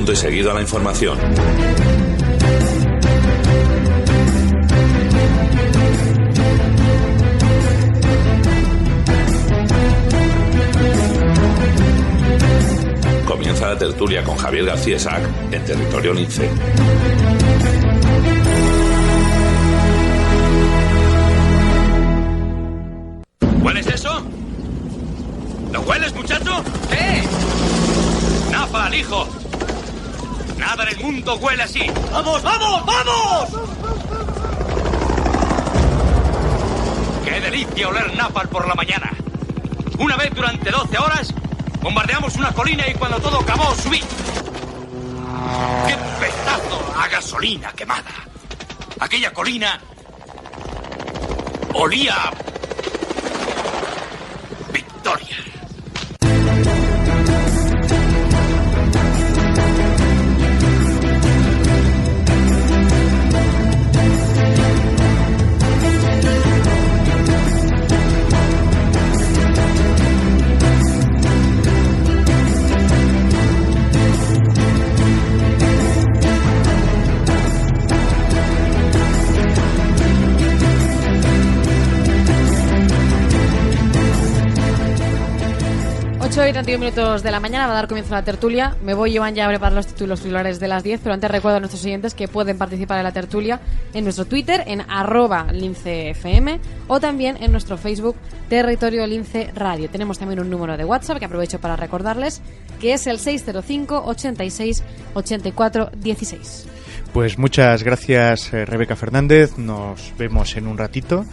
punto y seguido a la información. Comienza la tertulia con Javier García Sac en Territorio Lince. ¿Hueles eso? ¿Lo hueles, muchacho? ¿Qué? ¡Napalm, hijo! Nada en el mundo huele así. ¡Vamos, vamos, vamos! ¡Qué delicia oler napalm por la mañana! Una vez durante 12 horas bombardeamos una colina y cuando todo acabó subí. ¡Qué pedazo a gasolina quemada! Aquella colina olía a victoria. Y 31 minutos de la mañana va a dar comienzo a la tertulia. Me voy, Iván, ya a preparar los títulos titulares de las 10, pero antes recuerdo a nuestros oyentes que pueden participar en la tertulia en nuestro Twitter, en @lincefm, o también en nuestro Facebook, Territorio Lince Radio. Tenemos también un número de WhatsApp que aprovecho para recordarles, que es el 605 86 84 16. Pues muchas gracias, Rebeca Fernández. Nos vemos en un ratito.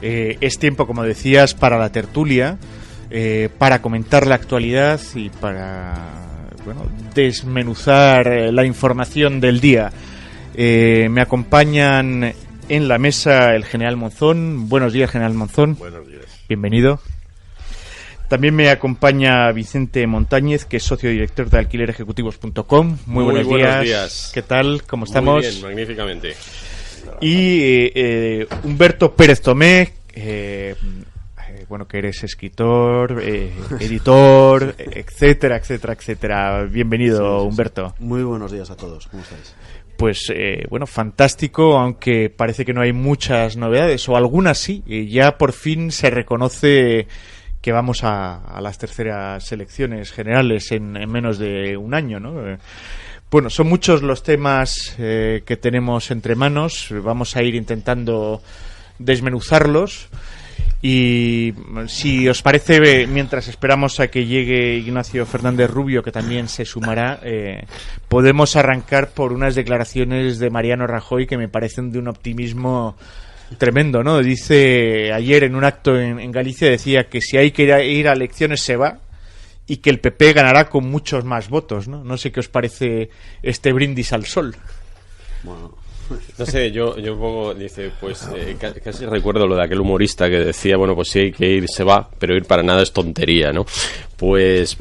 Es tiempo, como decías, para la tertulia. Para comentar la actualidad y para desmenuzar la información del día. Me acompañan en la mesa el general Monzón. Buenos días, general Monzón. Buenos días. Bienvenido. También me acompaña Vicente Montañez, que es socio director de alquilerejecutivos.com. Muy buenos días. ¿Qué tal? ¿Cómo estamos? Muy bien, magníficamente. Y Humberto Pérez Tomé, que eres escritor, editor, etcétera, etcétera, etcétera. Bienvenido, sí. Humberto. Muy buenos días a todos, ¿cómo estáis? Pues, fantástico, aunque parece que no hay muchas novedades, o algunas sí, y ya por fin se reconoce que vamos a las terceras elecciones generales en menos de un año, ¿no? Bueno, son muchos los temas que tenemos entre manos, vamos a ir intentando desmenuzarlos. Y si os parece, mientras esperamos a que llegue Ignacio Fernández Rubio, que también se sumará, podemos arrancar por unas declaraciones de Mariano Rajoy que me parecen de un optimismo tremendo, ¿no? Dice, ayer en un acto en Galicia, decía que si hay que ir a elecciones se va y que el PP ganará con muchos más votos, ¿no? No sé qué os parece este brindis al sol. Bueno, no sé, yo un poco, dice, pues casi recuerdo lo de aquel humorista que decía, bueno, pues si hay que ir se va, pero ir para nada es tontería, ¿no? Pues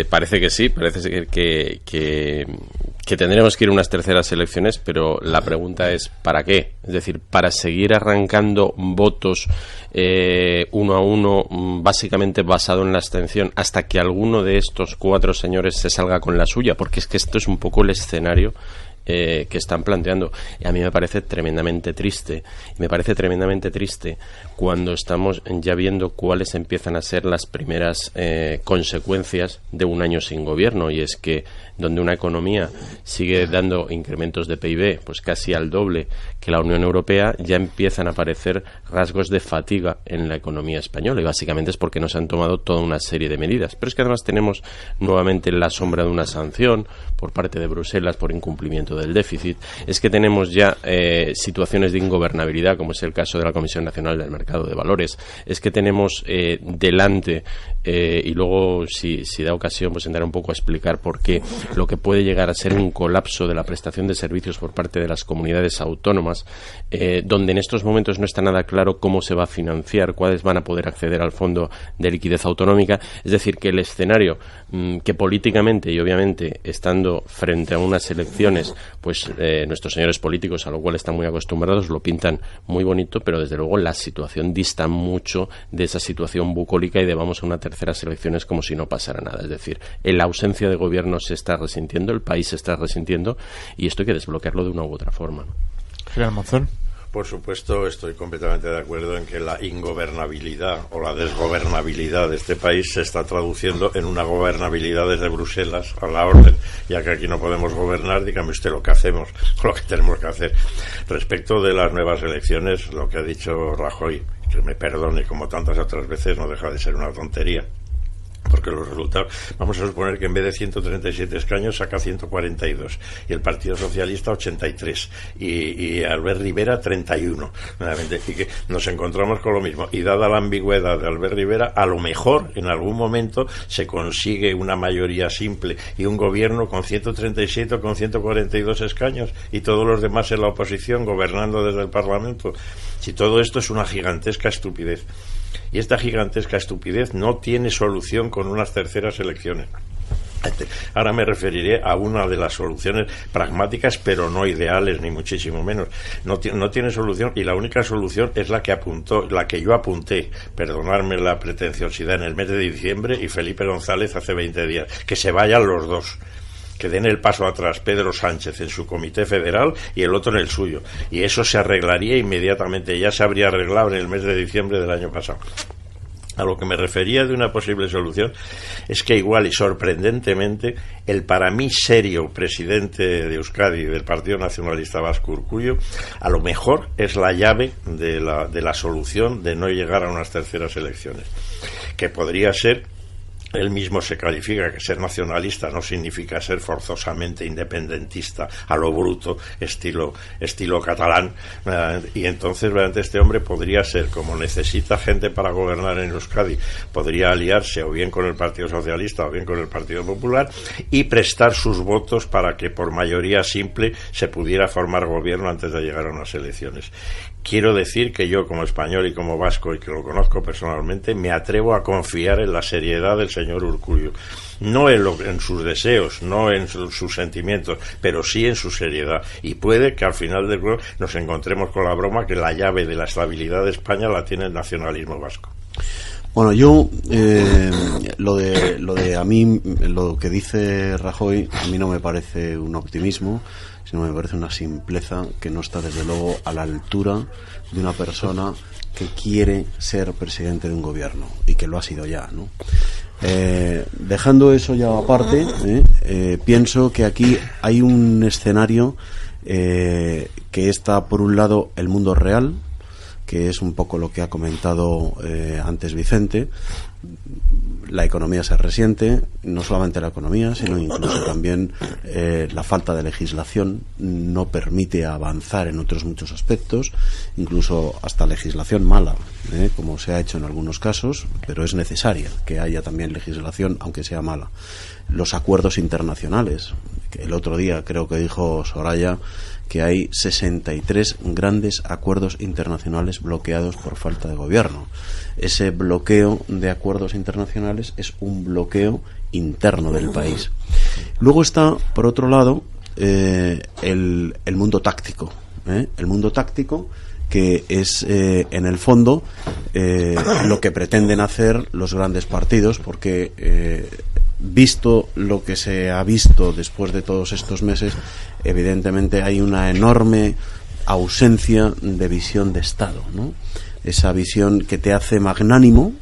parece que sí, parece que tendremos que ir a unas terceras elecciones, pero la pregunta es ¿para qué? Es decir, para seguir arrancando votos uno a uno, básicamente basado en la abstención, hasta que alguno de estos cuatro señores se salga con la suya, porque es que esto es un poco el escenario que están planteando. Y a mí me parece tremendamente triste. Me parece tremendamente triste cuando estamos ya viendo cuáles empiezan a ser las primeras consecuencias de un año sin gobierno, y es que donde una economía sigue dando incrementos de PIB pues casi al doble que la Unión Europea, ya empiezan a aparecer rasgos de fatiga en la economía española, y básicamente es porque no se han tomado toda una serie de medidas. Pero es que además tenemos nuevamente la sombra de una sanción por parte de Bruselas por incumplimiento del déficit. Es que tenemos ya situaciones de ingobernabilidad, como es el caso de la Comisión Nacional del Mercado de Valores. Es que tenemos delante, y luego si da ocasión pues entraré un poco a explicar por qué, lo que puede llegar a ser un colapso de la prestación de servicios por parte de las comunidades autónomas, donde en estos momentos no está nada claro cómo se va a financiar, cuáles van a poder acceder al fondo de liquidez autonómica. Es decir, que el escenario que políticamente y obviamente estando frente a unas elecciones pues nuestros señores políticos, a lo cual están muy acostumbrados, lo pintan muy bonito, pero desde luego la situación dista mucho de esa situación bucólica y de vamos a una tercera elecciones como si no pasara nada. Es decir, la ausencia de gobierno se está resintiendo, el país se está resintiendo y esto hay que desbloquearlo de una u otra forma. General Monzón. Por supuesto, estoy completamente de acuerdo en que la ingobernabilidad o la desgobernabilidad de este país se está traduciendo en una gobernabilidad desde Bruselas a la orden, ya que aquí no podemos gobernar, dígame usted lo que hacemos o lo que tenemos que hacer. Respecto de las nuevas elecciones, lo que ha dicho Rajoy, que me perdone como tantas otras veces, no deja de ser una tontería. Porque los resultados, vamos a suponer que en vez de 137 escaños saca 142 y el Partido Socialista 83 y Albert Rivera 31 nuevamente, y que nos encontramos con lo mismo, y dada la ambigüedad de Albert Rivera, a lo mejor en algún momento se consigue una mayoría simple y un gobierno con 137 o con 142 escaños y todos los demás en la oposición gobernando desde el Parlamento. Si todo esto es una gigantesca estupidez. Y esta gigantesca estupidez no tiene solución con unas terceras elecciones. Ahora me referiré a una de las soluciones pragmáticas, pero no ideales, ni muchísimo menos. No tiene solución, y la única solución es la que yo apunté, perdonadme la pretenciosidad, en el mes de diciembre, y Felipe González hace 20 días. Que se vayan los dos. Que den el paso atrás Pedro Sánchez en su comité federal y el otro en el suyo. Y eso se arreglaría inmediatamente. Ya se habría arreglado en el mes de diciembre del año pasado. A lo que me refería de una posible solución es que igual y sorprendentemente el para mí serio presidente de Euskadi del Partido Nacionalista Vasco, Urkullu, a lo mejor es la llave de la solución de no llegar a unas terceras elecciones. Que podría ser... Él mismo se califica que ser nacionalista no significa ser forzosamente independentista a lo bruto, estilo catalán, y entonces realmente este hombre podría ser, como necesita gente para gobernar en Euskadi, podría aliarse o bien con el Partido Socialista o bien con el Partido Popular y prestar sus votos para que por mayoría simple se pudiera formar gobierno antes de llegar a unas elecciones. Quiero decir que yo, como español y como vasco, y que lo conozco personalmente, me atrevo a confiar en la seriedad del señor Urkullu. No en sus deseos, no en sus sentimientos, pero sí en su seriedad. Y puede que al final del juego nos encontremos con la broma que la llave de la estabilidad de España la tiene el nacionalismo vasco. Bueno, yo lo de a mí, lo que dice Rajoy, a mí no me parece un optimismo, sino me parece una simpleza que no está desde luego a la altura de una persona que quiere ser presidente de un gobierno y que lo ha sido ya, ¿no? Dejando eso ya aparte, pienso que aquí hay un escenario que está, por un lado, el mundo real, que es un poco lo que ha comentado antes Vicente. La economía se resiente, no solamente la economía, sino incluso también la falta de legislación no permite avanzar en otros muchos aspectos, incluso hasta legislación mala, como se ha hecho en algunos casos, pero es necesaria que haya también legislación, aunque sea mala. Los acuerdos internacionales, que el otro día creo que dijo Soraya que hay 63 grandes acuerdos internacionales bloqueados por falta de gobierno. Ese bloqueo de acuerdos internacionales es un bloqueo interno del país. Luego está, por otro lado, el mundo táctico. El mundo táctico, que es, en el fondo, lo que pretenden hacer los grandes partidos, porque... visto lo que se ha visto después de todos estos meses, evidentemente hay una enorme ausencia de visión de Estado, ¿no? Esa visión que te hace magnánimo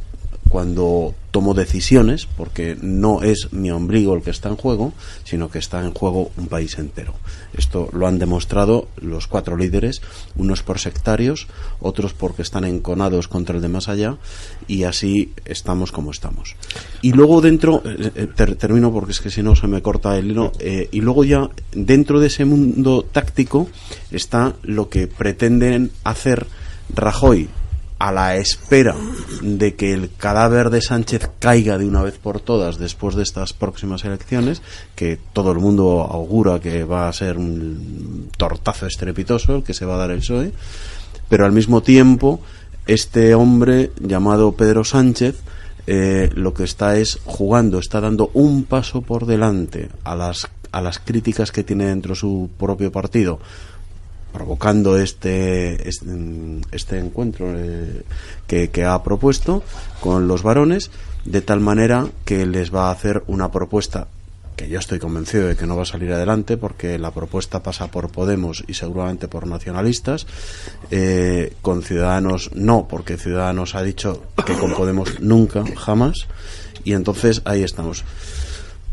cuando tomo decisiones, porque no es mi ombligo el que está en juego, sino que está en juego un país entero. Esto lo han demostrado los 4 líderes, unos por sectarios, otros porque están enconados contra el de más allá, y así estamos como estamos. Y luego dentro, termino porque es que si no se me corta el hilo, y luego ya dentro de ese mundo táctico está lo que pretenden hacer Rajoy, a la espera de que el cadáver de Sánchez caiga de una vez por todas después de estas próximas elecciones, que todo el mundo augura que va a ser un tortazo estrepitoso el que se va a dar el PSOE, pero al mismo tiempo este hombre llamado Pedro Sánchez lo que está es jugando, está dando un paso por delante a a las críticas que tiene dentro su propio partido, provocando este encuentro que ha propuesto con los varones, de tal manera que les va a hacer una propuesta que yo estoy convencido de que no va a salir adelante, porque la propuesta pasa por Podemos y seguramente por nacionalistas. Con Ciudadanos no, porque Ciudadanos ha dicho que con Podemos nunca, jamás, y entonces ahí estamos.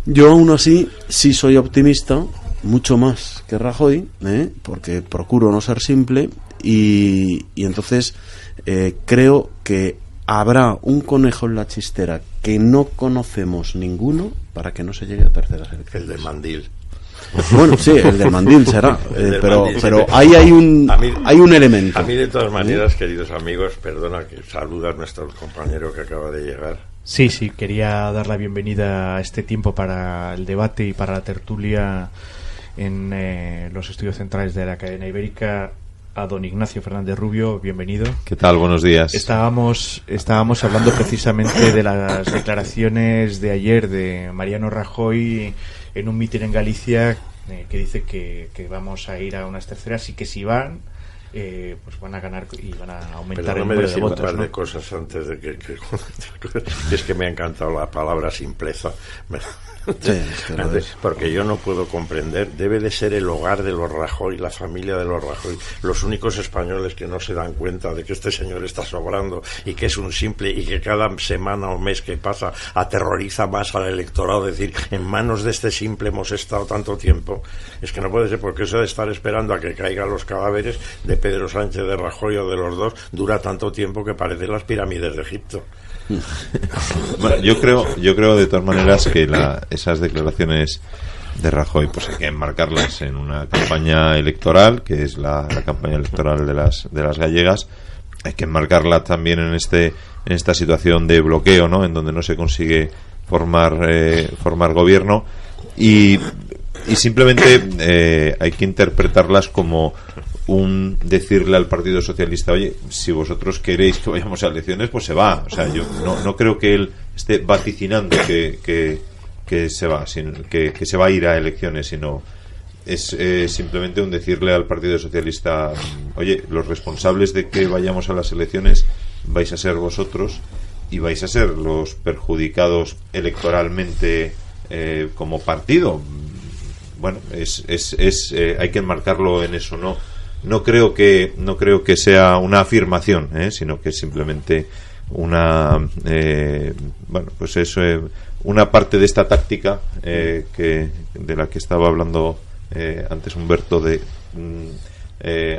Yo aún así sí soy optimista, mucho más que Rajoy, porque procuro no ser simple, y entonces creo que habrá un conejo en la chistera que no conocemos ninguno para que no se llegue a terceras elecciones. El del mandil. Bueno, sí, el del mandil será, pero ahí hay un elemento. A mí, de todas maneras, queridos amigos, perdona que saluda a nuestro compañero que acaba de llegar. Sí, quería dar la bienvenida a este tiempo para el debate y para la tertulia en los estudios centrales de la cadena ibérica a don Ignacio Fernández Rubio. Bienvenido. ¿Qué tal? Buenos días. Estábamos hablando precisamente de las declaraciones de ayer de Mariano Rajoy en un mitin en Galicia, que dice que vamos a ir a unas terceras y que si van, pues van a ganar y van a aumentar el número de votos. Un par de cosas antes de que es que me ha encantado la palabra simpleza. Sí, porque yo no puedo comprender, debe de ser el hogar de los Rajoy, la familia de los Rajoy, los únicos españoles que no se dan cuenta de que este señor está sobrando y que es un simple, y que cada semana o mes que pasa aterroriza más al electorado. Decir, en manos de este simple hemos estado tanto tiempo. Es que no puede ser, porque eso de estar esperando a que caigan los cadáveres de Pedro Sánchez, de Rajoy o de los dos dura tanto tiempo que parecen las pirámides de Egipto. Bueno, yo creo de todas maneras que esas declaraciones de Rajoy pues hay que enmarcarlas en una campaña electoral, que es la campaña electoral de las gallegas. Hay que enmarcarla también en esta situación de bloqueo, ¿no?, en donde no se consigue formar gobierno, y simplemente hay que interpretarlas como un decirle al Partido Socialista: oye, si vosotros queréis que vayamos a elecciones, pues se va. O sea, yo no creo que él esté vaticinando que se va, que se va a ir a elecciones, sino es simplemente un decirle al Partido Socialista: oye, los responsables de que vayamos a las elecciones vais a ser vosotros, y vais a ser los perjudicados electoralmente como partido. Bueno, hay que enmarcarlo en eso, no creo que sea una afirmación, sino que es simplemente una una parte de esta táctica de la que estaba hablando antes Humberto, de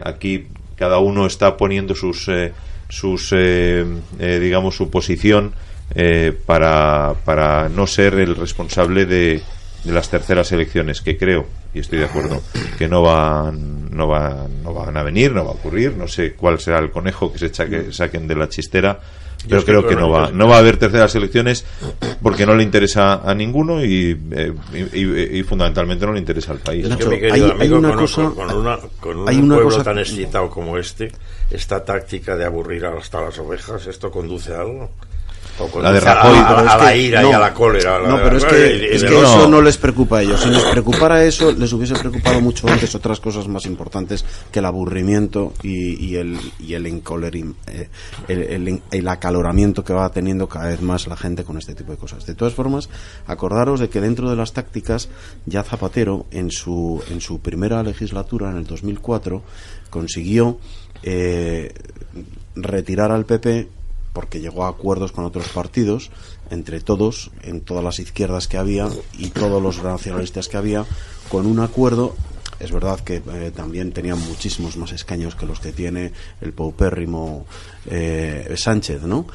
aquí cada uno está poniendo digamos su posición para no ser el responsable de las terceras elecciones, que creo, y estoy de acuerdo, que no van a venir, no va a ocurrir. No sé cuál será el conejo que saquen de la chistera, pero creo que no va a haber terceras elecciones, porque no le interesa a ninguno y fundamentalmente no le interesa al país. Nacho, hay una cosa, con un pueblo tan excitado como esta táctica de aburrir hasta las ovejas, ¿esto conduce a algo? La de Rajoy, a la ira y a la cólera. Pero es que eso no les preocupa a ellos. Si les preocupara eso, les hubiese preocupado mucho antes otras cosas más importantes que el aburrimiento y el acaloramiento que va teniendo cada vez más la gente con este tipo de cosas. De todas formas, acordaros de que dentro de las tácticas, ya Zapatero en su primera legislatura, en el 2004, consiguió retirar al PP, porque llegó a acuerdos con otros partidos, entre todos, en todas las izquierdas que había y todos los nacionalistas que había, con un acuerdo. Es verdad que también tenían muchísimos más escaños que los que tiene el paupérrimo Sánchez, ¿no?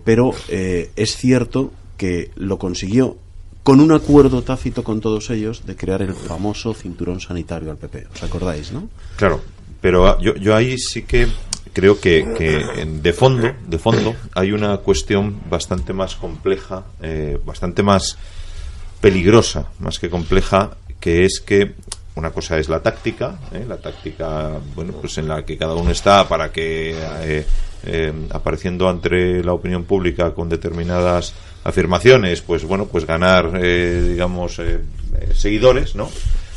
Pero es cierto que lo consiguió con un acuerdo tácito con todos ellos de crear el famoso cinturón sanitario al PP. ¿Os acordáis, no? Claro, pero yo ahí sí que creo que de fondo hay una cuestión bastante más compleja, bastante más peligrosa, más que compleja, que es que una cosa es la táctica, bueno, pues en la que cada uno está para que apareciendo ante la opinión pública con determinadas afirmaciones, pues bueno, pues ganar, digamos, seguidores, ¿no?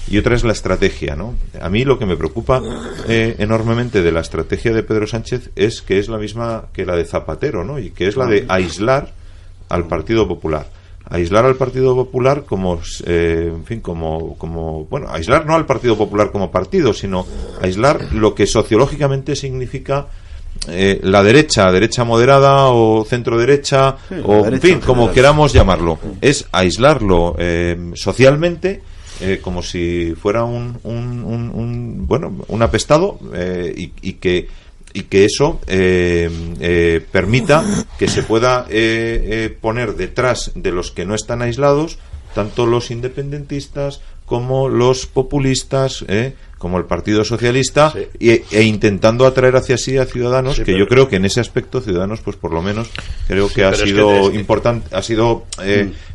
Y otra es la estrategia, ¿no? A mí lo que me preocupa enormemente de la estrategia de Pedro Sánchez es que es la misma que la de Zapatero, ¿no? Y que es la de aislar al Partido Popular. Aislar al Partido Popular como, en fin, como bueno, aislar no al Partido Popular como partido, sino aislar lo que sociológicamente significa la derecha moderada o centro derecha, sí, o en fin, como queramos llamarlo. Es aislarlo socialmente, como si fuera un apestado, y que eso permita que se pueda poner detrás de los que no están aislados tanto los independentistas como los populistas, como el Partido Socialista, sí. e intentando atraer hacia sí a Ciudadanos, sí, que yo creo que en ese aspecto Ciudadanos, pues por lo menos creo que ha sido importante, ha sido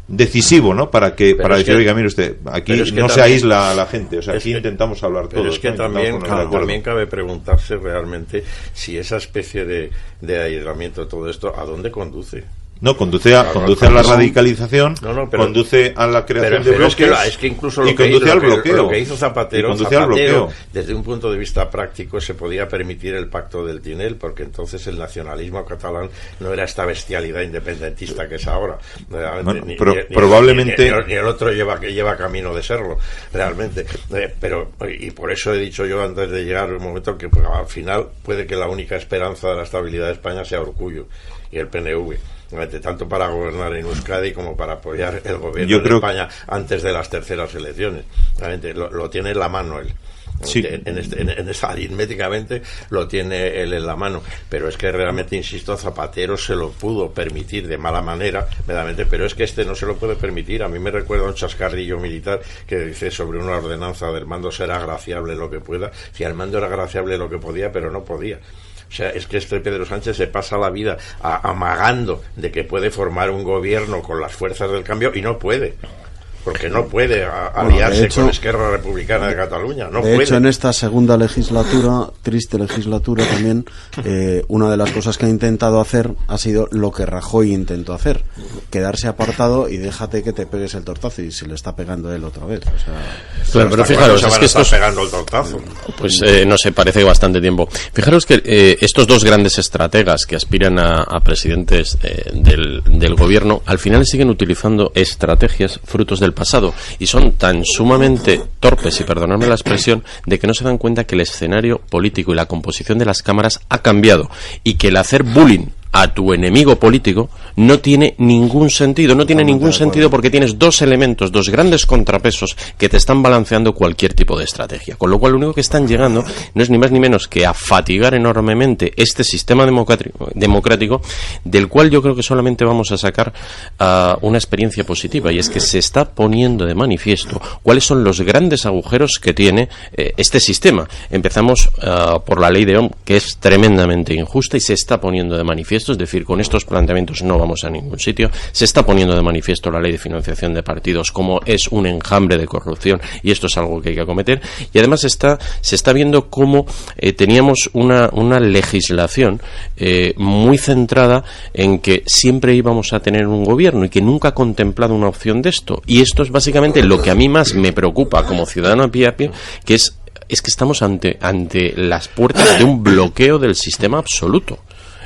decisivo, ¿no? Para decir, oiga, mire usted, aquí no también se aísla a la gente, o sea, aquí intentamos hablar todos. Pero es que también cabe preguntarse realmente si esa especie de aislamiento, todo esto, ¿a dónde conduce? No, conduce a la radicalización, conduce a la creación de bloques, es que incluso lo que hizo Zapatero, desde un punto de vista práctico, se podía permitir el pacto del Tinel, porque entonces el nacionalismo catalán no era esta bestialidad independentista que es ahora. Bueno, probablemente ni el otro lleva camino de serlo, realmente. Y por eso he dicho yo antes de llegar un momento que al final puede que la única esperanza de la estabilidad de España sea Urkullu y el PNV. Tanto para gobernar en Euskadi como para apoyar el gobierno de España antes de las terceras elecciones. Realmente lo tiene en la mano él. Sí. Aritméticamente lo tiene él en la mano, pero es que realmente, insisto, Zapatero se lo pudo permitir de mala manera, verdaderamente, pero es que no se lo puede permitir. A mí me recuerda un chascarrillo militar que dice sobre una ordenanza del mando: será agraciable lo que pueda. Si al mando era agraciable lo que podía, pero no podía. O sea, es que Pedro Sánchez se pasa la vida amagando de que puede formar un gobierno con las fuerzas del cambio y no puede. Porque no puede aliarse con Esquerra Republicana de Cataluña. No puede. De hecho, en esta segunda legislatura, triste legislatura también, una de las cosas que ha intentado hacer ha sido lo que Rajoy intentó hacer: quedarse apartado y déjate que te pegues el tortazo, y se le está pegando él otra vez. O sea, claro, pero fijaros, es que estos pegando el tortazo. Pues no sé, parece bastante tiempo. Fijaros que estos dos grandes estrategas que aspiran a presidentes del gobierno, al final siguen utilizando estrategias frutos del pasado, y son tan sumamente torpes, y perdonadme la expresión, de que no se dan cuenta que el escenario político y la composición de las cámaras ha cambiado, y que el hacer bullying a tu enemigo político no tiene ningún sentido. No tiene ningún sentido porque tienes dos elementos, dos grandes contrapesos que te están balanceando cualquier tipo de estrategia. Con lo cual, lo único que están llegando no es ni más ni menos que a fatigar enormemente este sistema democrático, del cual yo creo que solamente vamos a sacar una experiencia positiva, y es que se está poniendo de manifiesto cuáles son los grandes agujeros que tiene este sistema. Empezamos por la ley de Ohm, que es tremendamente injusta y se está poniendo de manifiesto. Es decir, con estos planteamientos no vamos a ningún sitio. Se está poniendo de manifiesto la ley de financiación de partidos como es un enjambre de corrupción, y esto es algo que hay que acometer. Y además se está viendo cómo teníamos una legislación muy centrada en que siempre íbamos a tener un gobierno y que nunca ha contemplado una opción de esto. Y esto es básicamente lo que a mí más me preocupa como ciudadano a pie, que es que estamos ante las puertas de un bloqueo del sistema absoluto.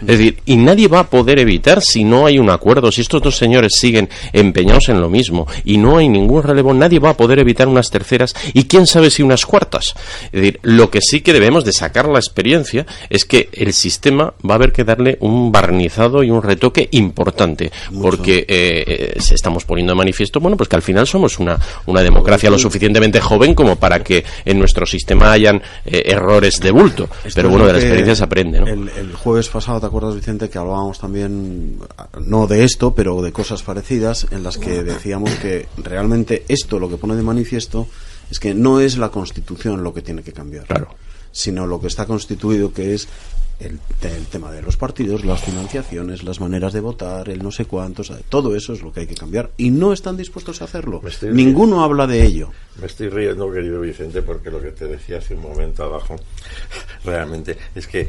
Es decir, y nadie va a poder evitar, si no hay un acuerdo, si estos dos señores siguen empeñados en lo mismo y no hay ningún relevo, nadie va a poder evitar unas terceras y quién sabe si unas cuartas. Es decir, lo que sí que debemos de sacar la experiencia es que el sistema va a haber que darle un barnizado y un retoque importante, porque se estamos poniendo de manifiesto, bueno, pues que al final somos una democracia lo suficientemente joven como para que en nuestro sistema hayan errores de bulto. Pero bueno, de la experiencia se aprende, ¿no? El jueves pasado, ¿te acuerdas, Vicente, que hablábamos también, no de esto, pero de cosas parecidas, en las que decíamos que realmente esto lo que pone de manifiesto es que no es la Constitución lo que tiene que cambiar, claro, sino lo que está constituido, que es el tema de los partidos, las financiaciones, las maneras de votar, el no sé cuántos, todo eso es lo que hay que cambiar y no están dispuestos a hacerlo. Ninguno habla de ello. Me estoy riendo, querido Vicente, porque lo que te decía hace un momento abajo realmente es que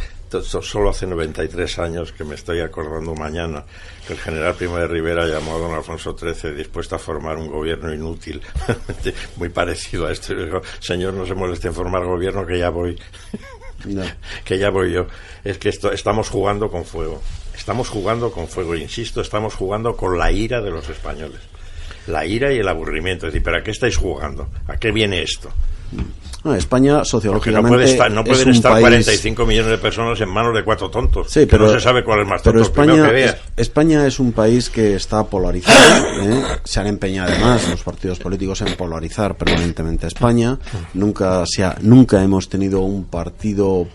solo hace 93 años, que me estoy acordando mañana, que el general Primo de Rivera llamó a don Alfonso XIII dispuesto a formar un gobierno inútil, muy parecido a esto. Dijo: señor, no se moleste en formar gobierno, que ya voy. No. Que ya voy yo. Es que estamos jugando con fuego. Estamos jugando con fuego, insisto, estamos jugando con la ira de los españoles. La ira y el aburrimiento. Es decir, ¿para qué estáis jugando? ¿A qué viene esto? No, España sociológicamente no pueden estar 45 millones de personas en manos de 4 tontos. Sí, pero no se sabe cuál es más tonto. Pero España es un país que está polarizado. Se han empeñado además los partidos políticos en polarizar permanentemente a España. Nunca hemos tenido un partido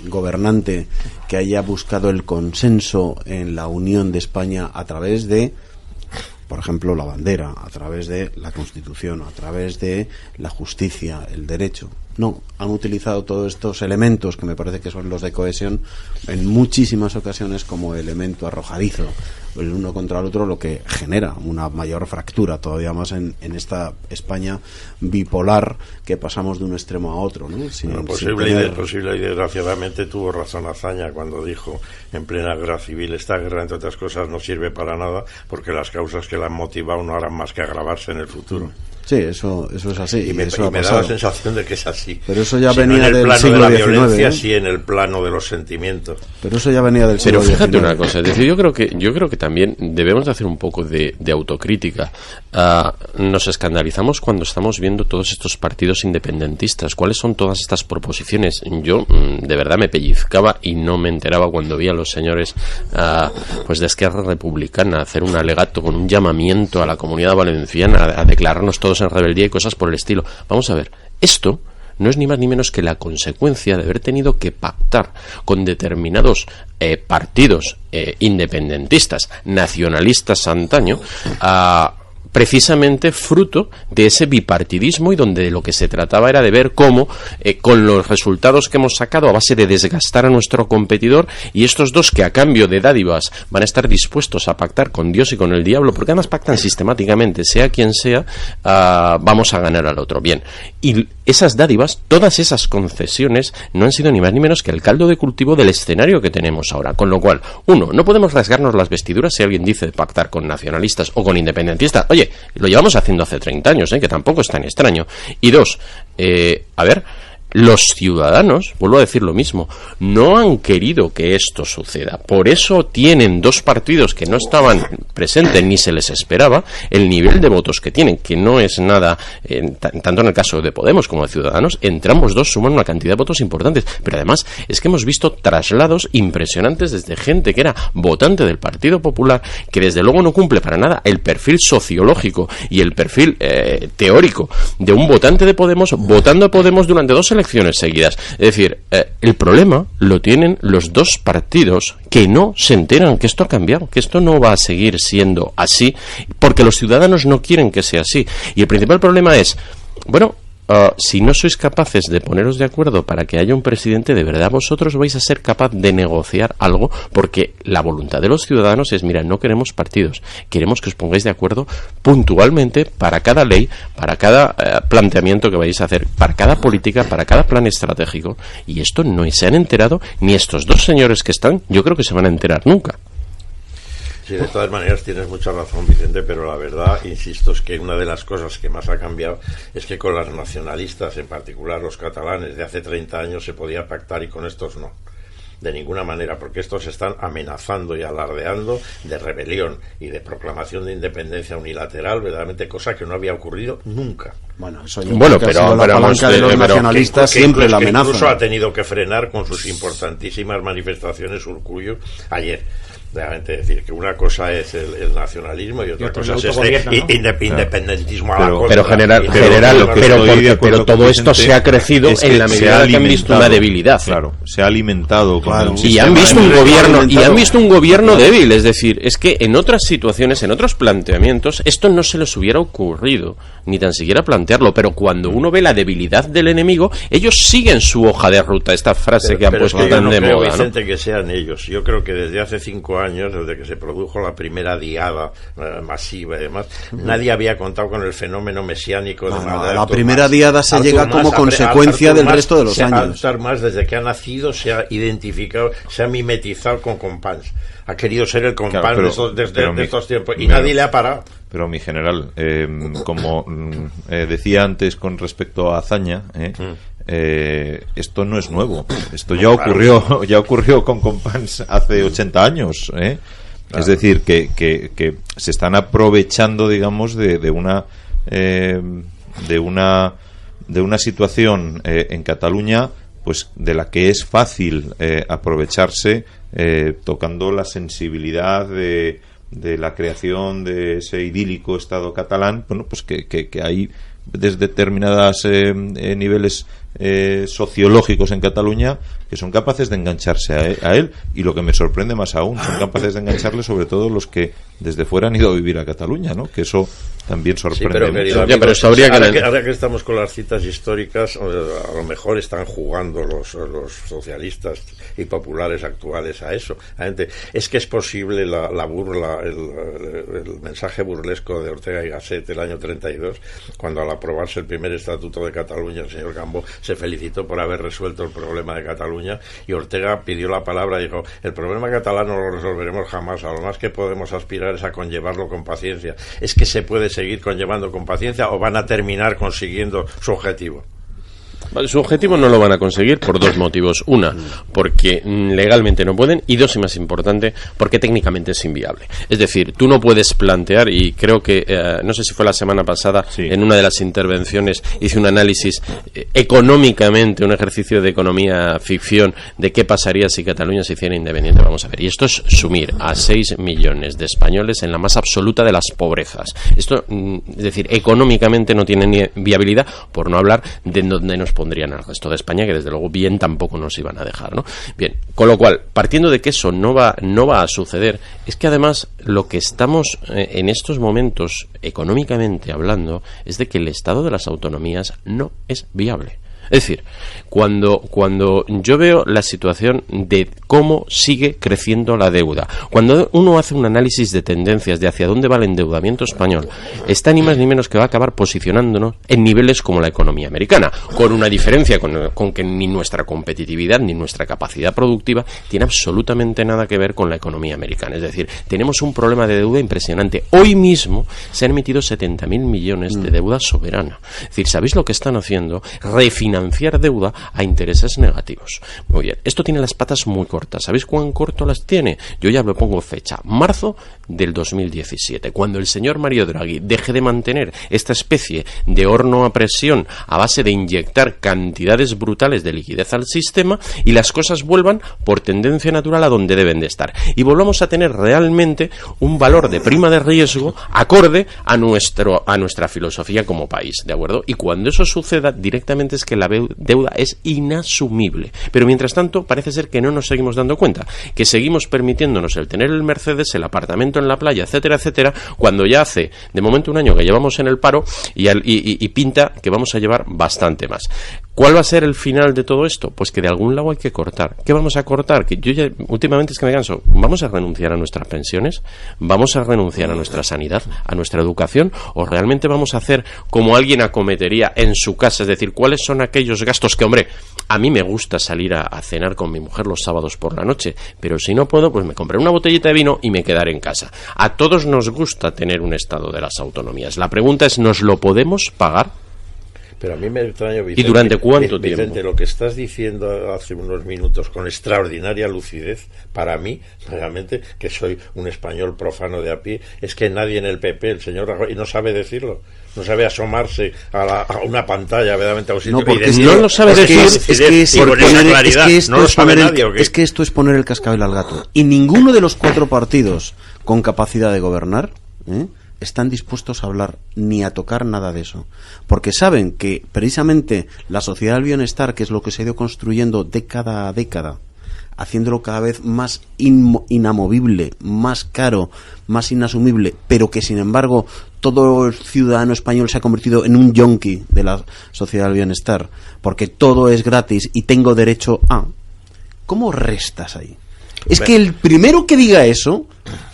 gobernante que haya buscado el consenso en la unión de España a través de, por ejemplo, la bandera, a través de la Constitución, a través de la justicia, el derecho. No, han utilizado todos estos elementos, que me parece que son los de cohesión, en muchísimas ocasiones como elemento arrojadizo, el uno contra el otro, lo que genera una mayor fractura todavía más en esta España bipolar, que pasamos de un extremo a otro, ¿no? Posible y desgraciadamente tuvo razón Azaña cuando dijo en plena guerra civil: esta guerra, entre otras cosas, no sirve para nada porque las causas que la han motivado no harán más que agravarse en el futuro. Sí, eso es así. Y me da la sensación de que es así. Pero eso ya venía del siglo XIX. En el plano de la violencia, sí, en el plano de los sentimientos. Pero eso ya venía del siglo XIX. Pero fíjate una cosa, es decir, yo creo que también debemos de hacer un poco de autocrítica. Nos escandalizamos cuando estamos viendo todos estos partidos independentistas. ¿Cuáles son todas estas proposiciones? Yo de verdad me pellizcaba y no me enteraba cuando vi a los señores pues de Esquerra Republicana hacer un alegato con un llamamiento a la Comunidad Valenciana a declararnos todos en rebeldía y cosas por el estilo. Vamos a ver, esto no es ni más ni menos que la consecuencia de haber tenido que pactar con determinados partidos independentistas, nacionalistas antaño, precisamente fruto de ese bipartidismo, y donde lo que se trataba era de ver cómo con los resultados que hemos sacado a base de desgastar a nuestro competidor, y estos dos que a cambio de dádivas van a estar dispuestos a pactar con Dios y con el diablo, porque además pactan sistemáticamente, sea quien sea, vamos a ganar al otro. Bien, y esas dádivas, todas esas concesiones, no han sido ni más ni menos que el caldo de cultivo del escenario que tenemos ahora, con lo cual, uno, no podemos rasgarnos las vestiduras si alguien dice de pactar con nacionalistas o con independentistas. Oye, lo llevamos haciendo hace 30 años, que tampoco es tan extraño. Y dos, a ver, los ciudadanos, vuelvo a decir lo mismo, no han querido que esto suceda. Por eso tienen dos partidos que no estaban presentes ni se les esperaba el nivel de votos que tienen, que no es nada, tanto en el caso de Podemos como de Ciudadanos, entre ambos dos suman una cantidad de votos importantes. Pero además es que hemos visto traslados impresionantes desde gente que era votante del Partido Popular, que desde luego no cumple para nada el perfil sociológico y el perfil teórico de un votante de Podemos, votando a Podemos durante 2 elecciones seguidas. Es decir, el problema lo tienen los dos partidos, que no se enteran que esto ha cambiado, que esto no va a seguir siendo así, porque los ciudadanos no quieren que sea así. Y el principal problema es, bueno, si no sois capaces de poneros de acuerdo para que haya un presidente, ¿de verdad vosotros vais a ser capaz de negociar algo? Porque la voluntad de los ciudadanos es: mira, no queremos partidos, queremos que os pongáis de acuerdo puntualmente para cada ley, para cada planteamiento que vais a hacer, para cada política, para cada plan estratégico. Y esto no se han enterado ni estos dos señores que están, yo creo que se van a enterar nunca. Sí, de todas maneras tienes mucha razón, Vicente, pero la verdad, insisto, es que una de las cosas que más ha cambiado es que con las nacionalistas, en particular los catalanes, de hace 30 años se podía pactar y con estos no. De ninguna manera, porque estos están amenazando y alardeando de rebelión y de proclamación de independencia unilateral, verdaderamente, cosa que no había ocurrido nunca. Bueno, eso pero la palanca de los nacionalistas siempre la amenaza. Incluso ha tenido que frenar con sus importantísimas manifestaciones Urkullu ayer. Realmente decir que una cosa es el nacionalismo y otra cosa es independentismo a la contra. Pero todo esto se ha crecido en la medida que han visto una debilidad. Claro, se ha alimentado y han visto un gobierno débil, es decir, es que en otras situaciones, en otros planteamientos, esto no se les hubiera ocurrido ni tan siquiera plantearlo, pero cuando uno ve la debilidad del enemigo, ellos siguen su hoja de ruta, esta frase que han puesto tan de moda, Vicente, que sean ellos. Yo creo que desde hace 5 años, desde que se produjo la primera diada masiva y demás, nadie había contado con el fenómeno mesiánico de la primera diada se llega como consecuencia del resto de los años. Artur Mas, desde que ha nacido, se ha identificado, se ha mimetizado con Compans. Ha querido ser el Compans de estos tiempos y nadie le ha parado. Pero mi general, como decía antes con respecto a Azaña, esto no es nuevo. Esto ya ocurrió con Compans hace 80 años. Es decir, que se están aprovechando, digamos, de una situación en Cataluña, pues de la que es fácil aprovecharse, tocando la sensibilidad de la creación de ese idílico Estado catalán. Bueno, pues que hay desde determinados niveles sociológicos en Cataluña que son capaces de engancharse a él, y lo que me sorprende más aún, son capaces de engancharle sobre todo los que desde fuera han ido a vivir a Cataluña, ¿no? Que eso también sorprende. Ahora que estamos con las citas históricas, a lo mejor están jugando los socialistas y populares actuales a eso. Es que es posible la burla, el mensaje burlesco de Ortega y Gasset del año 32, cuando al aprobarse el primer estatuto de Cataluña, el señor Cambó se felicitó por haber resuelto el problema de Cataluña, y Ortega pidió la palabra y dijo: el problema catalán no lo resolveremos jamás, a lo más que podemos aspirar es a conllevarlo con paciencia. ¿Es que se puede seguir conllevando con paciencia o van a terminar consiguiendo su objetivo? Su objetivo no lo van a conseguir por 2 motivos. Una, porque legalmente no pueden, y 2, y más importante, porque técnicamente es inviable. Es decir, tú no puedes plantear, y creo que, no sé si fue la semana pasada, en una de las intervenciones hice un análisis económicamente, un ejercicio de economía ficción, de qué pasaría si Cataluña se hiciera independiente. Vamos a ver, y esto es sumir a 6 millones de españoles en la más absoluta de las pobrezas. Esto, es decir, económicamente no tiene ni viabilidad, por no hablar de donde nos pondrían al resto de España, que desde luego bien tampoco nos iban a dejar, ¿no? Bien, con lo cual, partiendo de que eso no va a suceder, es que además lo que estamos en estos momentos, económicamente hablando, es de que el estado de las autonomías no es viable. Es decir, cuando yo veo la situación de cómo sigue creciendo la deuda, cuando uno hace un análisis de tendencias de hacia dónde va el endeudamiento español, está ni más ni menos que va a acabar posicionándonos en niveles como la economía americana, con una diferencia con que ni nuestra competitividad ni nuestra capacidad productiva tiene absolutamente nada que ver con la economía americana. Es decir, tenemos un problema de deuda impresionante. Hoy mismo se han emitido 70.000 millones de deuda soberana. Es decir, ¿sabéis lo que están haciendo? Refinanciar deuda a intereses negativos. Muy bien, esto tiene las patas muy cortas. ¿Sabéis cuán corto las tiene? Yo ya me pongo fecha, marzo del 2017, cuando el señor Mario Draghi deje de mantener esta especie de horno a presión a base de inyectar cantidades brutales de liquidez al sistema, y las cosas vuelvan por tendencia natural a donde deben de estar, y volvamos a tener realmente un valor de prima de riesgo acorde a nuestra filosofía como país, ¿de acuerdo? Y cuando eso suceda, directamente es que la deuda es inasumible. Pero mientras tanto parece ser que no nos seguimos dando cuenta, que seguimos permitiéndonos el tener el Mercedes, el apartamento en la playa, etcétera, etcétera, cuando ya hace de momento 1 año que llevamos en el paro y pinta que vamos a llevar bastante más. ¿Cuál va a ser el final de todo esto? Pues que de algún lado hay que cortar. ¿Qué vamos a cortar? Que yo ya últimamente es que me canso. ¿Vamos a renunciar a nuestras pensiones? ¿Vamos a renunciar a nuestra sanidad, a nuestra educación? ¿O realmente vamos a hacer como alguien acometería en su casa? Es decir, ¿cuáles son aquellos gastos que, hombre, a mí me gusta salir a cenar con mi mujer los sábados por la noche, pero si no puedo, pues me compré una botellita de vino y me quedaré en casa? A todos nos gusta tener un estado de las autonomías. La pregunta es, ¿nos lo podemos pagar? Pero a mí me extraña, Vicente. ¿Y durante cuánto Vicente, tiempo? lo que estás diciendo hace unos minutos con extraordinaria lucidez, para mí, realmente, que soy un español profano de a pie, es que nadie en el PP, el señor Rajoy, no sabe decirlo. No sabe asomarse a una pantalla verdaderamente a un sitio. No, porque no lo sabe decir. Es que esto es poner el cascabel al gato. Y ninguno de los 4 partidos con capacidad de gobernar están dispuestos a hablar ni a tocar nada de eso, porque saben que precisamente la sociedad del bienestar, que es lo que se ha ido construyendo década a década, haciéndolo cada vez más inamovible, más caro, más inasumible, pero que sin embargo todo el ciudadano español se ha convertido en un yonki de la sociedad del bienestar, porque todo es gratis y tengo derecho a... ¿Cómo restas ahí? Es que el primero que diga eso,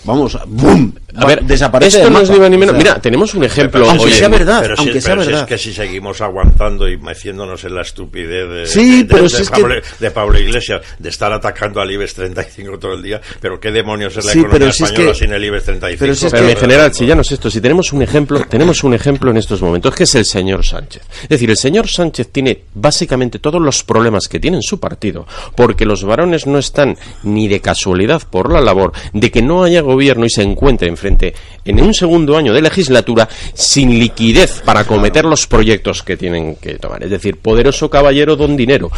vamos, ¡boom! A ver, desaparece. Esto no es ni más ni menos. O sea, mira, tenemos un ejemplo. aunque Oye, sea verdad, pero aunque sea verdad. Es que si seguimos aguantando y metiéndonos en la estupidez de Pablo Iglesias, de estar atacando al IBEX 35 todo el día, pero qué demonios es la economía española sin el IBEX 35. Pero en general, si ya no es esto, si tenemos un ejemplo en estos momentos, que es el señor Sánchez. Es decir, el señor Sánchez tiene básicamente todos los problemas que tiene en su partido, porque los varones no están ni de casualidad por la labor de que no haya gobierno y se encuentre enfrente en un segundo año de legislatura sin liquidez para acometer los proyectos que tienen que tomar. Es decir, poderoso caballero don dinero.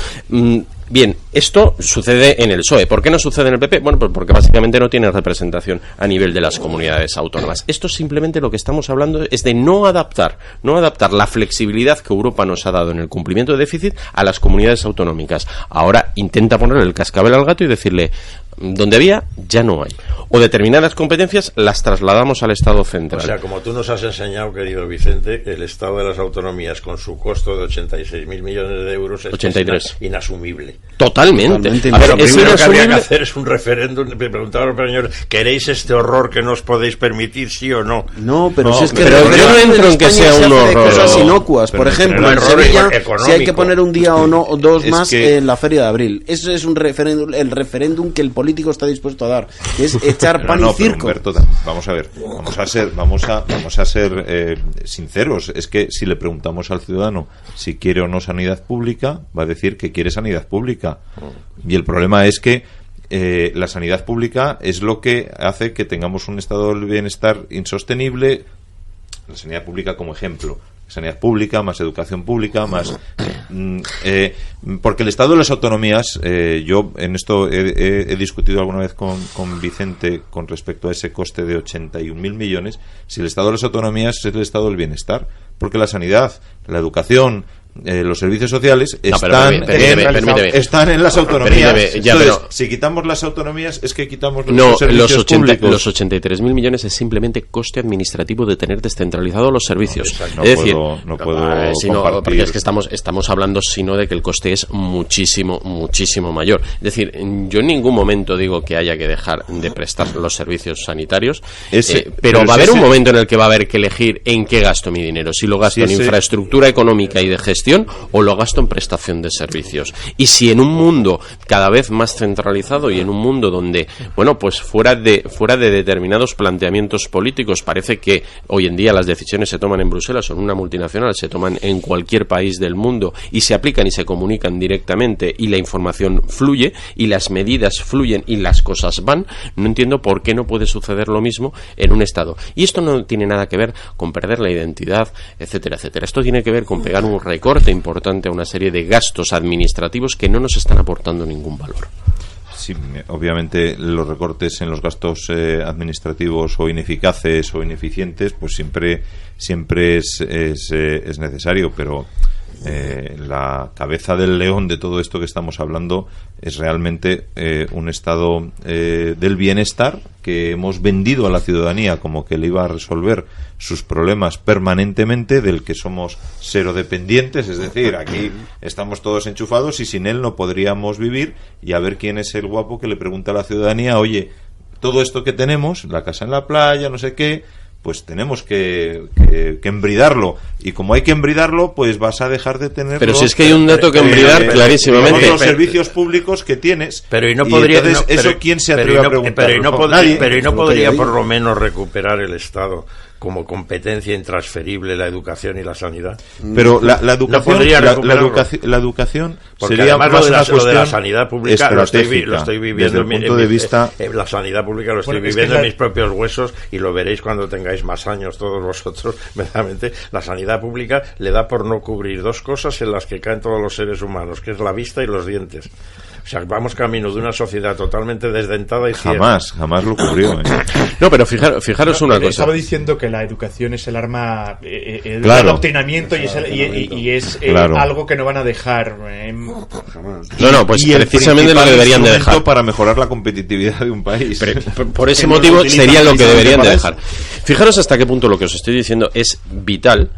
Bien, esto sucede en el PSOE. ¿Por qué no sucede en el PP? Bueno, pues porque básicamente no tiene representación a nivel de las comunidades autónomas. Esto simplemente lo que estamos hablando es de no adaptar la flexibilidad que Europa nos ha dado en el cumplimiento de déficit a las comunidades autonómicas. Ahora intenta ponerle el cascabel al gato y decirle, donde había, ya no hay. O determinadas competencias las trasladamos al Estado central. O sea, como tú nos has enseñado, querido Vicente, el Estado de las autonomías con su costo de 86.000 millones de euros es 83. Inasumible. Totalmente. A ver, lo primero que habría que hacer es un referéndum. Me preguntaba a los señores, ¿queréis este horror que no os podéis permitir, sí o no? No, pero si es que pero yo no entro en que sea un horror. Cosas inocuas. Por ejemplo, en Sevilla, si hay que poner un día o no, o dos más en la Feria de Abril. Eso es un referéndum, el referéndum que el político está dispuesto a dar, que es echar pan y circo. Humberto, vamos a ver, vamos a ser sinceros. Es que si le preguntamos al ciudadano si quiere o no sanidad pública, va a decir que quiere sanidad pública. Y el problema es que la sanidad pública es lo que hace que tengamos un estado del bienestar insostenible. La sanidad pública como ejemplo. Sanidad pública, más educación pública, más... porque el Estado de las autonomías, yo en esto he discutido alguna vez con Vicente con respecto a ese coste de 81.000 millones, si el Estado de las autonomías es el Estado del bienestar, porque la sanidad, la educación, los servicios sociales están en las autonomías. Entonces, si quitamos las autonomías, es que quitamos los servicios públicos. Los 83.000 millones es simplemente coste administrativo de tener descentralizados los servicios. No puedo compartir. Porque es que estamos hablando sino de que el coste es muchísimo mayor. Es decir, yo en ningún momento digo que haya que dejar de prestar los servicios sanitarios, pero va a haber un momento en el que va a haber que elegir en qué gasto mi dinero. Si lo gasto en infraestructura económica y de gestión, o lo gasto en prestación de servicios. Y si en un mundo cada vez más centralizado y en un mundo donde, bueno, pues fuera de determinados planteamientos políticos, parece que hoy en día las decisiones se toman en Bruselas o en una multinacional, se toman en cualquier país del mundo y se aplican y se comunican directamente y la información fluye y las medidas fluyen y las cosas van, no entiendo por qué no puede suceder lo mismo en un Estado. Y esto no tiene nada que ver con perder la identidad, etcétera, etcétera. Esto tiene que ver con pegar un recorte importante a una serie de gastos administrativos que no nos están aportando ningún valor. Sí, obviamente los recortes en los gastos administrativos o ineficaces o ineficientes, pues siempre es necesario, pero la cabeza del león de todo esto que estamos hablando es realmente un estado del bienestar que hemos vendido a la ciudadanía como que le iba a resolver sus problemas permanentemente, del que somos serodependientes, es decir, aquí estamos todos enchufados y sin él no podríamos vivir, y a ver quién es el guapo que le pregunta a la ciudadanía, oye, todo esto que tenemos, la casa en la playa, no sé qué, pues tenemos que embridarlo, y como hay que embridarlo, pues vas a dejar de tenerlo. Pero si es que hay un dato que embridar clarísimamente. Los servicios públicos que tienes. Pero y no podría, entonces, ¿quién se atreve a preguntar? Pero y no podría por lo menos recuperar el Estado como competencia intransferible la educación y la sanidad? Pero la educación, no podría la educación porque sería además más lo de, una lo de cuestión la sanidad pública lo estoy viviendo desde el punto de vista la sanidad pública lo estoy viviendo en mis propios huesos, y lo veréis cuando tengáis más años todos vosotros. Verdaderamente la sanidad pública le da por no cubrir dos cosas en las que caen todos los seres humanos, que es la vista y los dientes. O sea, vamos camino de una sociedad totalmente desdentada y ciega. Jamás lo cubrió. No, pero fijaros una cosa. Estaba diciendo que la educación es el arma el claro. adoctrinamiento y es claro. algo que no van a dejar. No, pues precisamente lo que deberían de dejar. Para mejorar la competitividad de un país. Por ese motivo sería lo que deberían de dejar. Fijaros hasta qué punto lo que os estoy diciendo es vital.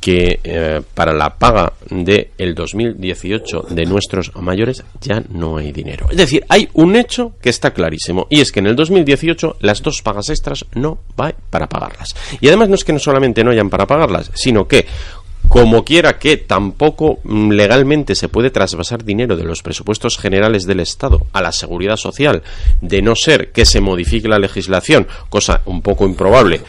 Que para la paga del 2018 de nuestros mayores ya no hay dinero. Es decir, hay un hecho que está clarísimo, y es que en el 2018 las 2 pagas extras no va para pagarlas. Y además no es que no solamente no hayan para pagarlas, sino que como quiera que tampoco legalmente se puede trasvasar dinero de los presupuestos generales del Estado a la seguridad social, de no ser que se modifique la legislación, cosa un poco improbable,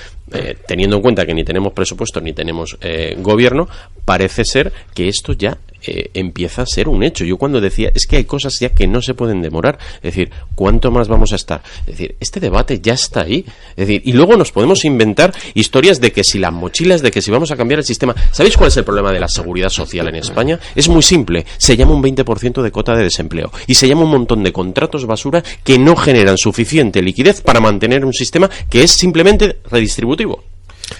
teniendo en cuenta que ni tenemos presupuesto ni tenemos gobierno, parece ser que esto ya empieza a ser un hecho. Yo cuando decía, es que hay cosas ya que no se pueden demorar, es decir, ¿cuánto más vamos a estar? Es decir, este debate ya está ahí, es decir, y luego nos podemos inventar historias de que si las mochilas, de que si vamos a cambiar el sistema. ¿Sabéis cuál es el problema de la seguridad social en España? Es muy simple, se llama un 20% de cota de desempleo y se llama un montón de contratos basura que no generan suficiente liquidez para mantener un sistema que es simplemente redistributivo.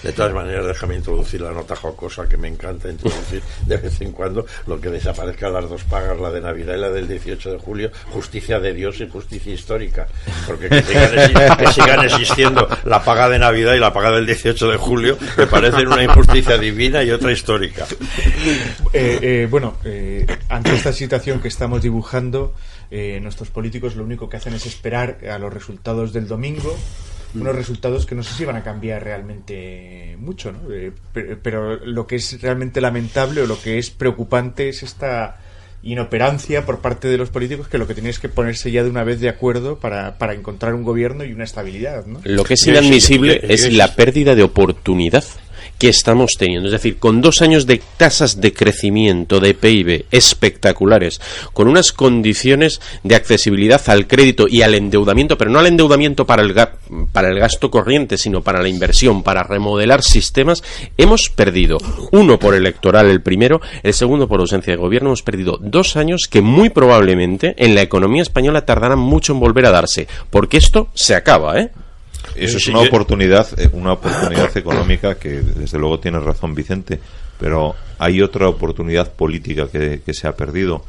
De todas maneras, déjame introducir la nota jocosa que me encanta introducir de vez en cuando: lo que desaparezca las 2 pagas, la de Navidad y la del 18 de julio, justicia de Dios y justicia histórica, porque que sigan existiendo la paga de Navidad y la paga del 18 de julio me parecen una injusticia divina y otra histórica. Ante esta situación que estamos dibujando, nuestros políticos lo único que hacen es esperar a los resultados del domingo, unos resultados que no sé si van a cambiar realmente mucho, ¿no? Pero lo que es realmente lamentable o lo que es preocupante es esta inoperancia por parte de los políticos, que lo que tienen es que ponerse ya de una vez de acuerdo para encontrar un gobierno y una estabilidad, ¿no? Lo que es inadmisible es la pérdida de oportunidad que estamos teniendo, es decir, con 2 años de tasas de crecimiento de PIB espectaculares, con unas condiciones de accesibilidad al crédito y al endeudamiento, pero no al endeudamiento para el gasto corriente, sino para la inversión, para remodelar sistemas, hemos perdido, uno por electoral el primero, el segundo por ausencia de gobierno, hemos perdido 2 años que muy probablemente en la economía española tardarán mucho en volver a darse, porque esto se acaba, Eso es una oportunidad económica que desde luego tiene razón Vicente, pero hay otra oportunidad política que se ha perdido,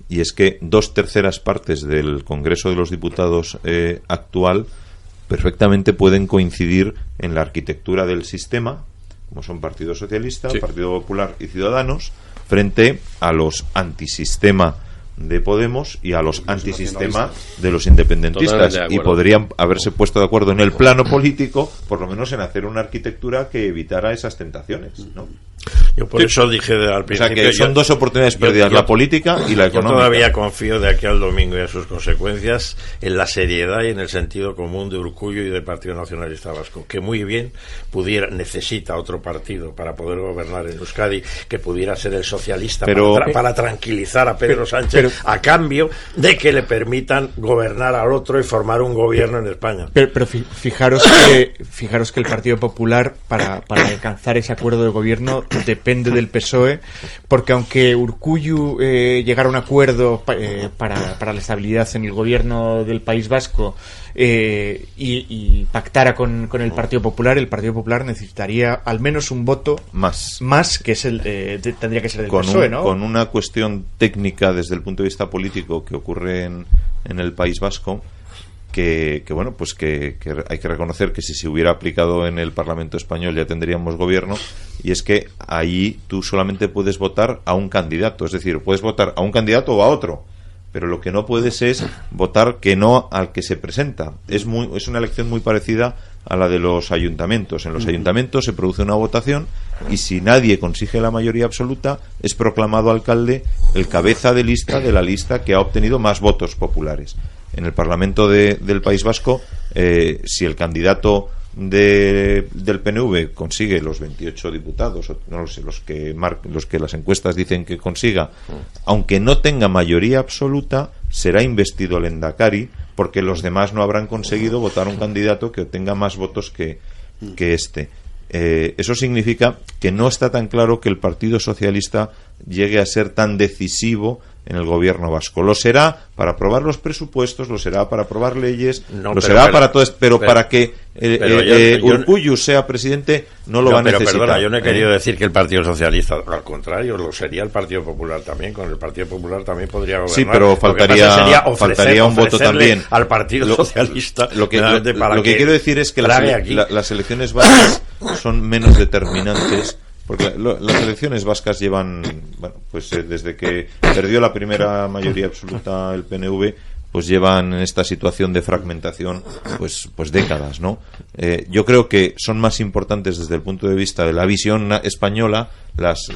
y es que 2/3 partes del Congreso de los Diputados actual perfectamente pueden coincidir en la arquitectura del sistema, como son Partido Socialista, sí, Partido Popular y Ciudadanos, frente a los antisistema de Podemos y a los antisistema de los independentistas, y podrían haberse puesto de acuerdo en el plano político, por lo menos en hacer una arquitectura que evitara esas tentaciones, ¿no? Yo por eso dije al principio, o sea, que son 2 oportunidades perdidas, la política y la económica. Yo todavía confío de aquí al domingo y a sus consecuencias en la seriedad y en el sentido común de Urkullu y del Partido Nacionalista Vasco, que muy bien necesita otro partido para poder gobernar en Euskadi, que pudiera ser el socialista, para tranquilizar a Pedro Sánchez, a cambio de que le permitan gobernar al otro y formar un gobierno en España. Pero fijaros que el Partido Popular, para alcanzar ese acuerdo de gobierno, depende del PSOE, porque aunque Urkullu llegara a un acuerdo para la estabilidad en el gobierno del País Vasco y pactara con el Partido Popular necesitaría al menos un voto más que es tendría que ser del PSOE, ¿no? Con una cuestión técnica desde el punto de vista político que ocurre en el País Vasco, que hay que reconocer que si se hubiera aplicado en el Parlamento español ya tendríamos gobierno, y es que ahí tú solamente puedes votar a un candidato, es decir, puedes votar a un candidato o a otro, pero lo que no puedes es votar que no al que se presenta. Es una elección muy parecida a la de los ayuntamientos. En los ayuntamientos se produce una votación y si nadie consigue la mayoría absoluta, es proclamado alcalde el cabeza de lista de la lista que ha obtenido más votos populares. En el Parlamento del País Vasco, si el candidato del PNV consigue los 28 diputados, no lo sé, los que las encuestas dicen que consiga, aunque no tenga mayoría absoluta, será investido Lehendakari, porque los demás no habrán conseguido votar un candidato que obtenga más votos que este. Eso significa que no está tan claro que el Partido Socialista llegue a ser tan decisivo en el gobierno vasco. Lo será para aprobar los presupuestos, lo será para aprobar leyes, para todo esto, pero para que Urkullu sea presidente no lo va a necesitar. Pero perdona, yo no he querido decir que el Partido Socialista, al contrario, lo sería el Partido Popular también. Con el Partido Popular también podría gobernar. Sí, pero faltaría un voto también al Partido Socialista. Lo que quiero decir es que las elecciones vascas son menos determinantes, porque las elecciones vascas llevan, desde que perdió la primera mayoría absoluta el PNV, pues llevan en esta situación de fragmentación pues décadas, ¿no? Yo creo que son más importantes desde el punto de vista de la visión española las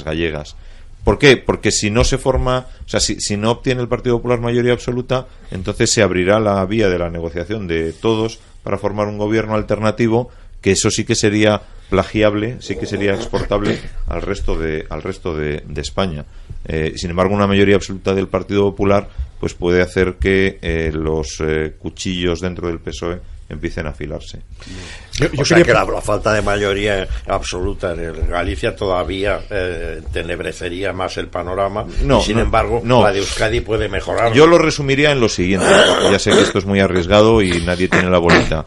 gallegas. ¿Por qué? Porque si no se forma, si no obtiene el Partido Popular mayoría absoluta, entonces se abrirá la vía de la negociación de todos para formar un gobierno alternativo, que eso sí que sería plagiable, sí que sería exportable al resto de España. Sin embargo, una mayoría absoluta del Partido Popular pues puede hacer que los cuchillos dentro del PSOE empiecen a afilarse. O sea que la falta de mayoría absoluta en Galicia todavía tenebrecería más el panorama, y sin embargo la de Euskadi puede mejorar. Yo lo resumiría en lo siguiente, ya sé que esto es muy arriesgado y nadie tiene la bolita.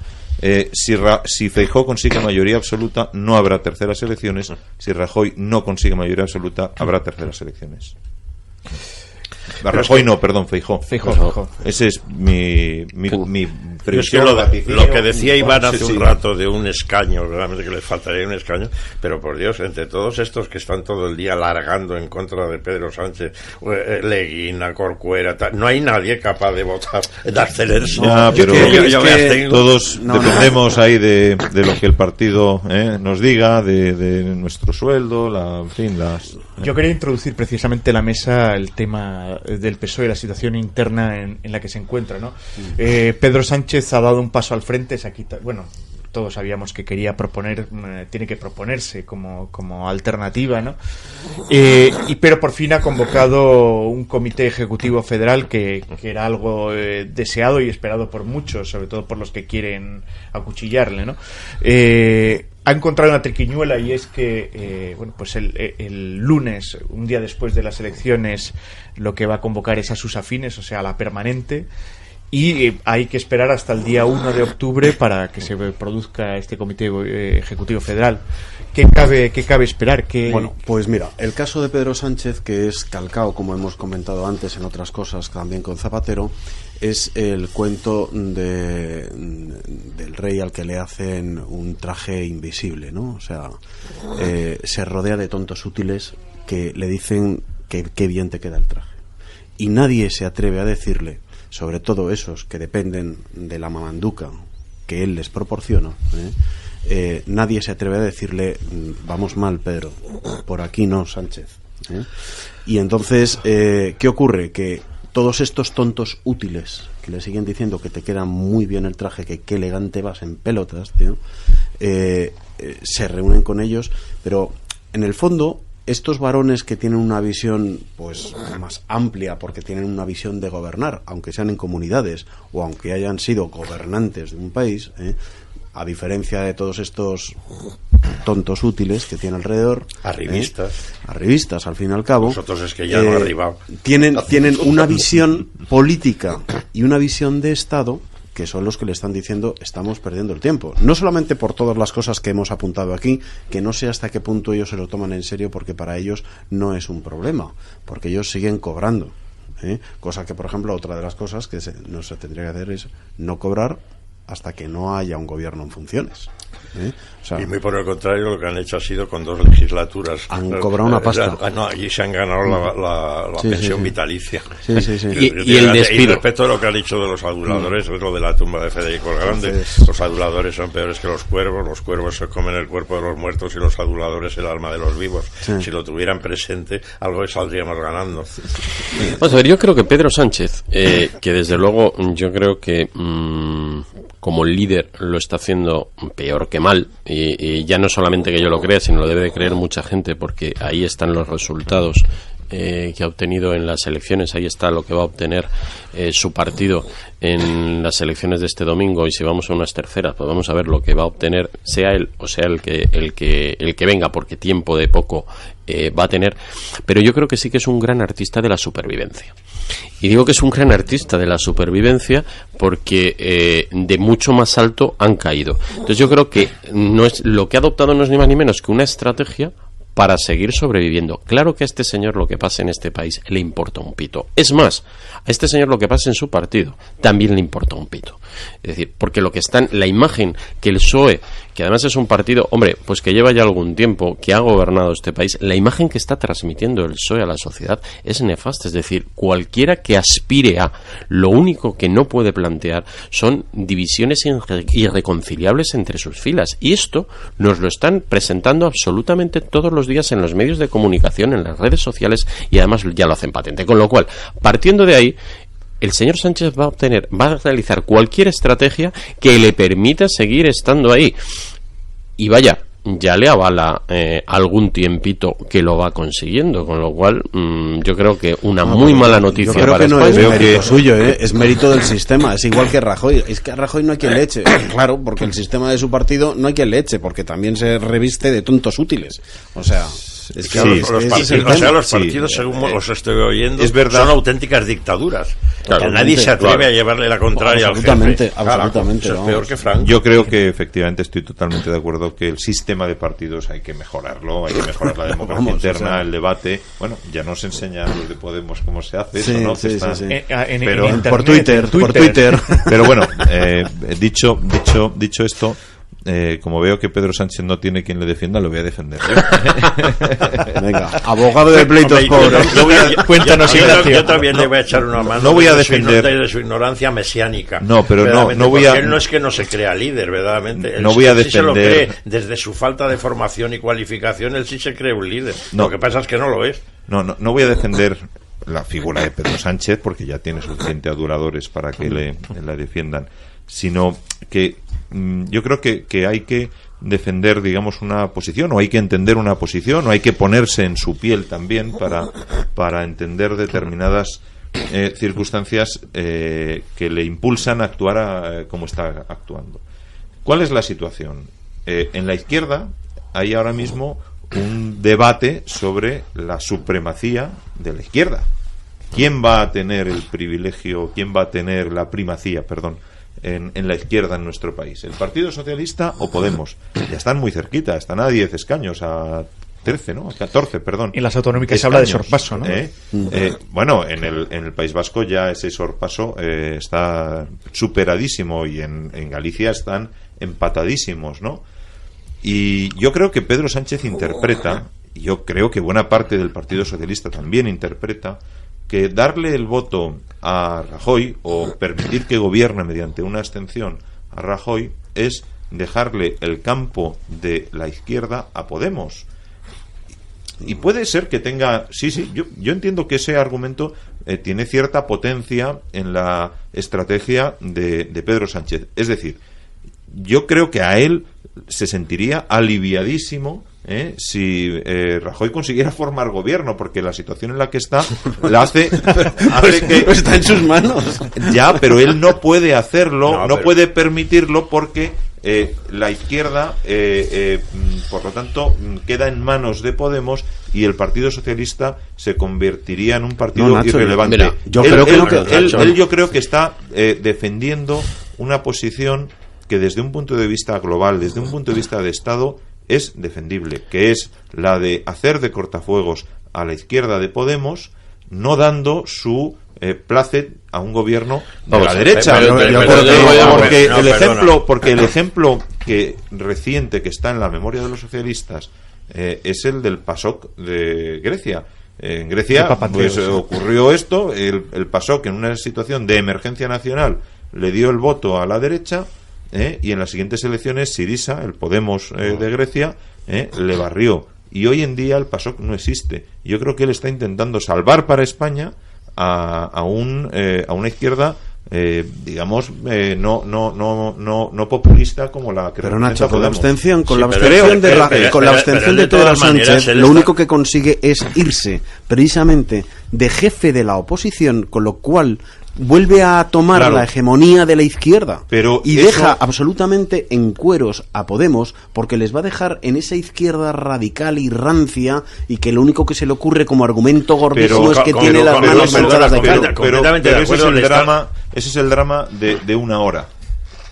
Si Feijóo consigue mayoría absoluta, no habrá terceras elecciones. Si Rajoy no consigue mayoría absoluta, habrá terceras elecciones. Feijóo. Ese es mi previsión. Lo que decía Iván hace un rato de un escaño, realmente que les faltaría un escaño, pero por Dios, entre todos estos que están todo el día largando en contra de Pedro Sánchez, Leguina, Corcuera, no hay nadie capaz de votar, de abstenerse. Pero todos dependemos ahí de lo que el partido nos diga, de nuestro sueldo, Yo quería introducir precisamente en la mesa el tema del PSOE, la situación interna en la que se encuentra, ¿no? Pedro Sánchez ha dado un paso al frente, todos sabíamos que quería tiene que proponerse como alternativa, ¿no? Pero por fin ha convocado un comité ejecutivo federal que era algo deseado y esperado por muchos, sobre todo por los que quieren acuchillarle, ¿no? Ha encontrado una triquiñuela, y es que el lunes, un día después de las elecciones, lo que va a convocar es a sus afines, o sea, a la permanente, y hay que esperar hasta el día 1 de octubre para que se produzca este comité ejecutivo federal. ¿Qué cabe esperar? Bueno, pues mira, el caso de Pedro Sánchez, que es calcao, como hemos comentado antes en otras cosas también con Zapatero, es el cuento del rey al que le hacen un traje invisible, ¿no? O sea, se rodea de tontos útiles que le dicen que qué bien te queda el traje. Y nadie se atreve a decirle, sobre todo esos que dependen de la mamanduca que él les proporciona, nadie se atreve a decirle, vamos mal, Pedro, por aquí no, Sánchez. Y entonces, ¿qué ocurre? Que todos estos tontos útiles que le siguen diciendo que te queda muy bien el traje, que qué elegante vas en pelotas, tío, se reúnen con ellos, pero en el fondo estos varones que tienen una visión pues más amplia, porque tienen una visión de gobernar, aunque sean en comunidades o aunque hayan sido gobernantes de un país, a diferencia de todos estos tontos útiles que tiene alrededor, arribistas al fin y al cabo, nosotros es que ya no arribamos, tienen una visión política y una visión de Estado, que son los que le están diciendo estamos perdiendo el tiempo, no solamente por todas las cosas que hemos apuntado aquí, que no sé hasta qué punto ellos se lo toman en serio, porque para ellos no es un problema, porque ellos siguen cobrando, cosa que, por ejemplo, otra de las cosas que no se tendría que hacer es no cobrar hasta que no haya un gobierno en funciones. O sea, y muy por el contrario, lo que han hecho ha sido con 2 legislaturas han cobrado una pasta. Y se han ganado la pensión vitalicia. Sí. Y el despido. Y respecto a lo que ha dicho de los aduladores, es lo de la tumba de Federico el Grande. Los aduladores son peores que los cuervos se comen el cuerpo de los muertos y los aduladores el alma de los vivos. Si lo tuvieran presente, algo saldríamos ganando. Vamos a ver, yo creo que Pedro Sánchez, que desde luego yo creo que como líder lo está haciendo peor que mal, y ya no solamente que yo lo crea, sino lo debe de creer mucha gente, porque ahí están los resultados que ha obtenido en las elecciones, ahí está lo que va a obtener su partido en las elecciones de este domingo, y si vamos a unas terceras, pues vamos a ver lo que va a obtener, sea él o sea el que venga, porque tiempo de poco va a tener. Pero yo creo que sí que es un gran artista de la supervivencia. Y digo que es un gran artista de la supervivencia porque de mucho más alto han caído. Entonces yo creo que lo que ha adoptado no es ni más ni menos que una estrategia para seguir sobreviviendo. Claro que a este señor lo que pasa en este país le importa un pito. Es más, a este señor lo que pasa en su partido también le importa un pito. Es decir, porque lo que está en la imagen que el PSOE, que además es un partido, hombre, pues que lleva ya algún tiempo, que ha gobernado este país, la imagen que está transmitiendo el PSOE a la sociedad es nefasta. Es decir, cualquiera que aspire a, lo único que no puede plantear son divisiones irreconciliables entre sus filas. Y esto nos lo están presentando absolutamente todos los días en los medios de comunicación, en las redes sociales, y además ya lo hacen patente. Con lo cual, partiendo de ahí, el señor Sánchez va a realizar cualquier estrategia que le permita seguir estando ahí. Y vaya, ya le avala algún tiempito que lo va consiguiendo, con lo cual yo creo que una muy mala noticia yo creo para que no España. es mérito suyo, es mérito del sistema. Es igual que Rajoy. Es que a Rajoy no hay quien le eche. Claro, porque el sistema de su partido no hay quien le eche, porque también se reviste de tontos útiles. O sea, es que los partidos, según los estoy oyendo, es verdad, son auténticas dictaduras. Claro, nadie se atreve a llevarle la contraria al jefe. Absolutamente. Eso es peor que Franco. Yo creo que efectivamente estoy totalmente de acuerdo que el sistema de partidos hay que mejorarlo, hay que mejorar la democracia interna, el debate. Bueno, ya nos enseñan los de Podemos cómo se hace eso, ¿no? Pero en por Twitter. Pero bueno, dicho esto, como veo que Pedro Sánchez no tiene quien le defienda, lo voy a defender yo. Venga, abogado de pleitos pobres. Cuéntanos, Ignacio. Yo también le voy a echar una mano. No voy a defender de su ignorancia mesiánica. No, pero no voy a. Él no es que no se crea líder, verdaderamente. No voy a defender. Sí se lo cree, desde su falta de formación y cualificación, él sí se cree un líder. No. Lo que pasa es que no lo es. No voy a defender la figura de Pedro Sánchez porque ya tiene suficientes aduladores para que la defiendan, sino que yo creo que hay que defender, digamos, una posición, o hay que entender una posición, o hay que ponerse en su piel también para entender determinadas circunstancias que le impulsan a actuar como está actuando. ¿Cuál es la situación? En la izquierda hay ahora mismo un debate sobre la supremacía de la izquierda. ¿Quién va a tener el privilegio, quién va a tener la primacía, en la izquierda en nuestro país? ¿El Partido Socialista o Podemos? Ya están muy cerquita, están a 10 escaños, a 13, ¿no? A 14, perdón. En las autonómicas se habla de sorpaso, ¿no? Bueno, en el País Vasco ya ese sorpaso está superadísimo, y en Galicia están empatadísimos, ¿no? Y yo creo que Pedro Sánchez interpreta, y yo creo que buena parte del Partido Socialista también interpreta, que darle el voto a Rajoy o permitir que gobierne mediante una abstención a Rajoy es dejarle el campo de la izquierda a Podemos. Y puede ser que tenga... Sí, yo entiendo que ese argumento tiene cierta potencia en la estrategia de Pedro Sánchez. Es decir, yo creo que a él se sentiría aliviadísimo si Rajoy consiguiera formar gobierno, porque la situación en la que está la hace que está en sus manos. Ya, pero él no puede hacerlo, no puede permitirlo, porque la izquierda por lo tanto queda en manos de Podemos, y el Partido Socialista se convertiría en un partido irrelevante. Mira, yo creo que está defendiendo una posición que desde un punto de vista global, desde un punto de vista de Estado, es defendible, que es la de hacer de cortafuegos a la izquierda de Podemos, no dando su placet a un gobierno de la derecha. Porque el ejemplo que reciente que está en la memoria de los socialistas es el del PASOK de Grecia. En Grecia ocurrió esto, el PASOK, en una situación de emergencia nacional, le dio el voto a la derecha, y en las siguientes elecciones Syriza, el Podemos de Grecia, le barrió. Y hoy en día el PASOK no existe. Yo creo que él está intentando salvar para España a una izquierda digamos, no populista como la que pero Nacho, con la Podemos. abstención, con Sí, la pero- abstención de pero la abstención de todas Pedro maneras, Sánchez, él lo está- único que consigue es irse precisamente de jefe de la oposición, con lo cual vuelve a tomar Claro. la hegemonía de la izquierda Pero y eso- deja absolutamente en cueros a Podemos, porque les va a dejar en esa izquierda radical y rancia, y que lo único que se le ocurre como argumento gordísimo Pero es que con- tiene con- las con- manos perdona, manchadas de completamente- caldo. completamente de ese es acuerdo, el le está- drama, ese es el drama de una hora.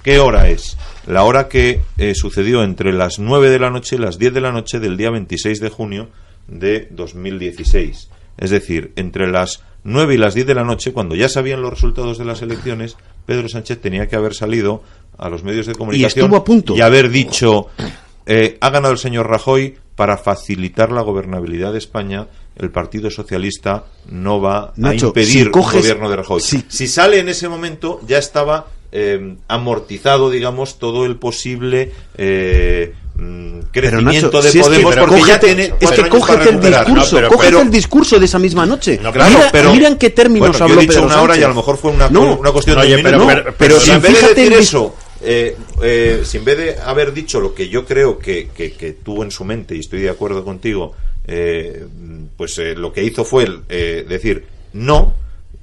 ¿Qué hora es? La hora que sucedió entre las 9 de la noche y las 10 de la noche del día 26 de junio de 2016. Es decir, entre las 9 y las 10 de la noche, cuando ya sabían los resultados de las elecciones, Pedro Sánchez tenía que haber salido a los medios de comunicación estuvo a punto. y haber dicho: ha ganado el señor Rajoy, para facilitar la gobernabilidad de España, el Partido Socialista no va Nacho, a impedir si coges- un gobierno de Rajoy. si- Si sale en ese momento, ya estaba amortizado, digamos, todo el posible crecimiento Nacho, de si es que- Podemos, pero porque ya cógete- tiene es 4 que años para cógete el recuperar. discurso, No, cógete el discurso de esa misma noche. No, claro, mira, pero mira en qué términos bueno, yo habló he dicho Pedro una hora y Sánchez. a lo mejor fue una cuestión Oye, de un pero- minuto. pero- Pero pero si en vez de fíjate decir el eso, si en vez de haber dicho lo que yo creo que tuvo en su mente, y estoy de acuerdo contigo, lo que hizo fue decir no.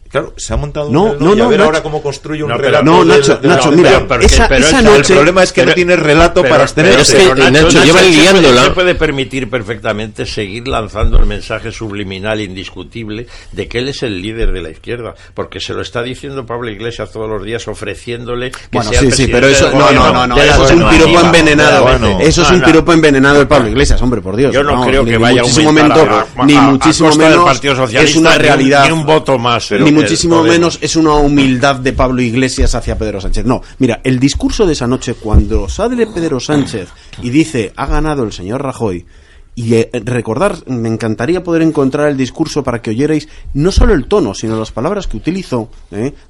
Claro, se ha montado No, un no, y a no, ver Nacho. ahora cómo construye un No, pero- relato. No, de- Nacho, de la Nacho, mira, oposición. esa El noche... problema es que no tiene relato para abstenerse. es que, Nacho, llevan se liándola. se puede permitir perfectamente seguir lanzando el mensaje subliminal indiscutible de que él es el líder de la izquierda, porque se lo está diciendo Pablo Iglesias todos los días, ofreciéndole que Bueno, sea el sí, presidente pero eso... del No, gobierno de la eso es un piropo alternativa. envenenado. Bueno, Eso es un no. piropo envenenado de Pablo Iglesias, hombre, por Dios. Yo no creo ni que vaya a muchísimo aumentar menos, ni muchísimo costa del menos Partido Socialista es una ni un- realidad, ni un voto más, ni muchísimo menos es una humildad de Pablo Iglesias hacia Pedro Sánchez. No, mira, el discurso de esa noche, cuando sale Pedro Sánchez y dice ha ganado el señor Rajoy, y recordar, me encantaría poder encontrar el discurso para que oyerais no solo el tono, sino las palabras que utilizó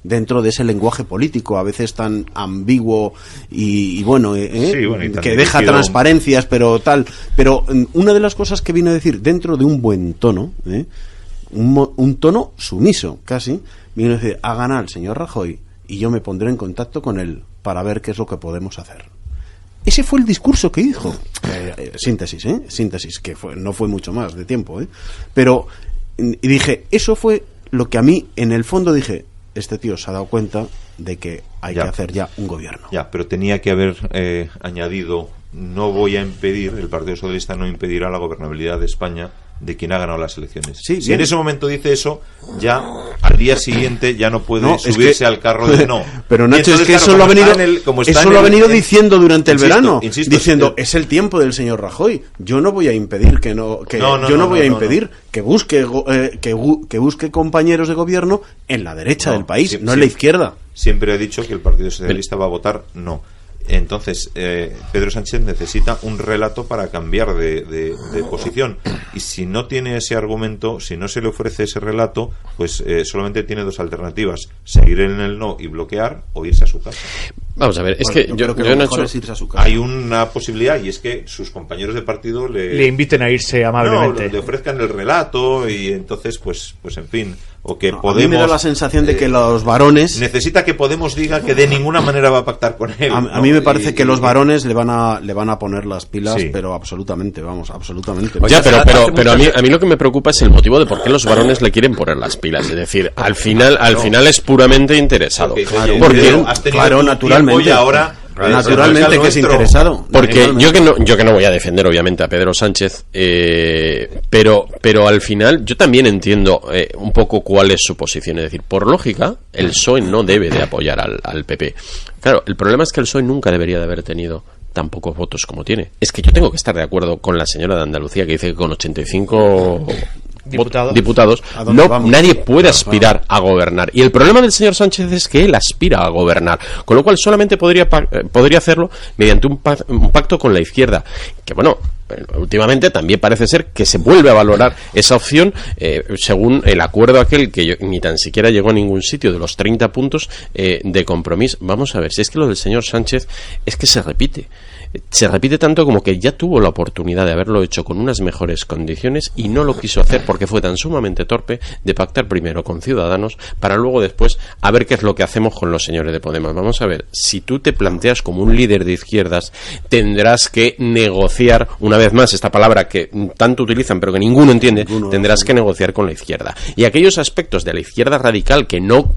dentro de ese lenguaje político, a veces tan ambiguo y bueno, Sí, bueno, y tan que deja dirigido. transparencias, pero tal. Pero una de las cosas que vino a decir, dentro de un buen tono, un tono sumiso, casi, vino a decir, ha ganado el señor Rajoy y yo me pondré en contacto con él para ver qué es lo que podemos hacer. Ese fue el discurso que dijo. Síntesis, que no fue mucho más de tiempo, pero y dije, eso fue lo que a mí, en el fondo dije, este tío se ha dado cuenta de que hay Ya. que hacer ya un gobierno. Ya, pero tenía que haber añadido: no voy a impedir, el Partido Socialista no impedirá la gobernabilidad de España de quien ha ganado las elecciones. Sí, si bien. en ese momento dice eso, ya al día siguiente ya no puede No, es subirse que- al carro de no. Pero Y Nacho, es entonces, que claro, eso lo ha como venido, está en el- como está eso en lo ha el- venido en- diciendo durante el Insisto, verano, insisto, diciendo es el tiempo del señor Rajoy. Yo no voy a impedir que no, que No, no, yo no, no, voy a no, impedir que busque que busque compañeros de gobierno en la derecha No, del país, sí, no en sí. la izquierda. Siempre ha dicho que el Partido Socialista va a votar no. Entonces, Pedro Sánchez necesita un relato para cambiar de posición. Y si no tiene ese argumento, si no se le ofrece ese relato, pues solamente tiene dos alternativas: seguir en el no y bloquear, o irse a su casa. Vamos a ver, es Bueno, que yo yo, creo que yo, lo mejor Nacho, es irse a su casa. Hay una posibilidad, y es que sus compañeros de partido Le inviten a irse no, amablemente. le ofrezcan el relato, y entonces, pues en fin, o que No, a mí me da Podemos... la sensación de que los varones necesita que Podemos diga que de ninguna manera va a pactar con él. a ¿no? mí me parece Y- que los varones le van a poner las pilas, Sí. pero absolutamente, vamos, absolutamente. Ya, pero hace a mí lo que me preocupa es el motivo de por qué los varones le quieren poner las pilas. Es decir, al final es puramente interesado. Porque, Claro, oye, porque- Pedro, has tenido claro, tu naturalmente. tiempo y ahora Naturalmente que es nuestro. interesado. Porque Naturalmente. yo que no voy a defender obviamente a Pedro Sánchez, pero al final yo también entiendo un poco cuál es su posición. Es decir, por lógica, el PSOE no debe de apoyar al PP. Claro, el problema es que el PSOE nunca debería de haber tenido tan pocos votos como tiene. Es que yo tengo que estar de acuerdo con la señora de Andalucía, que dice que con 85 diputados ¿A dónde no, vamos? nadie puede aspirar a gobernar. Y el problema del señor Sánchez es que él aspira a gobernar, con lo cual solamente podría hacerlo mediante un pacto con la izquierda, que bueno, últimamente también parece ser que se vuelve a valorar esa opción, según el acuerdo aquel que ni tan siquiera llegó a ningún sitio, de los 30 puntos de compromiso. Vamos a ver, si es que lo del señor Sánchez es que se repite. se repite tanto como que ya tuvo la oportunidad de haberlo hecho con unas mejores condiciones y no lo quiso hacer porque fue tan sumamente torpe de pactar primero con Ciudadanos para luego después a ver qué es lo que hacemos con los señores de Podemos. Vamos a ver, si tú te planteas como un líder de izquierdas, tendrás que negociar, una vez más, esta palabra que tanto utilizan pero que ninguno entiende, tendrás que negociar con la izquierda. Y aquellos aspectos de la izquierda radical que no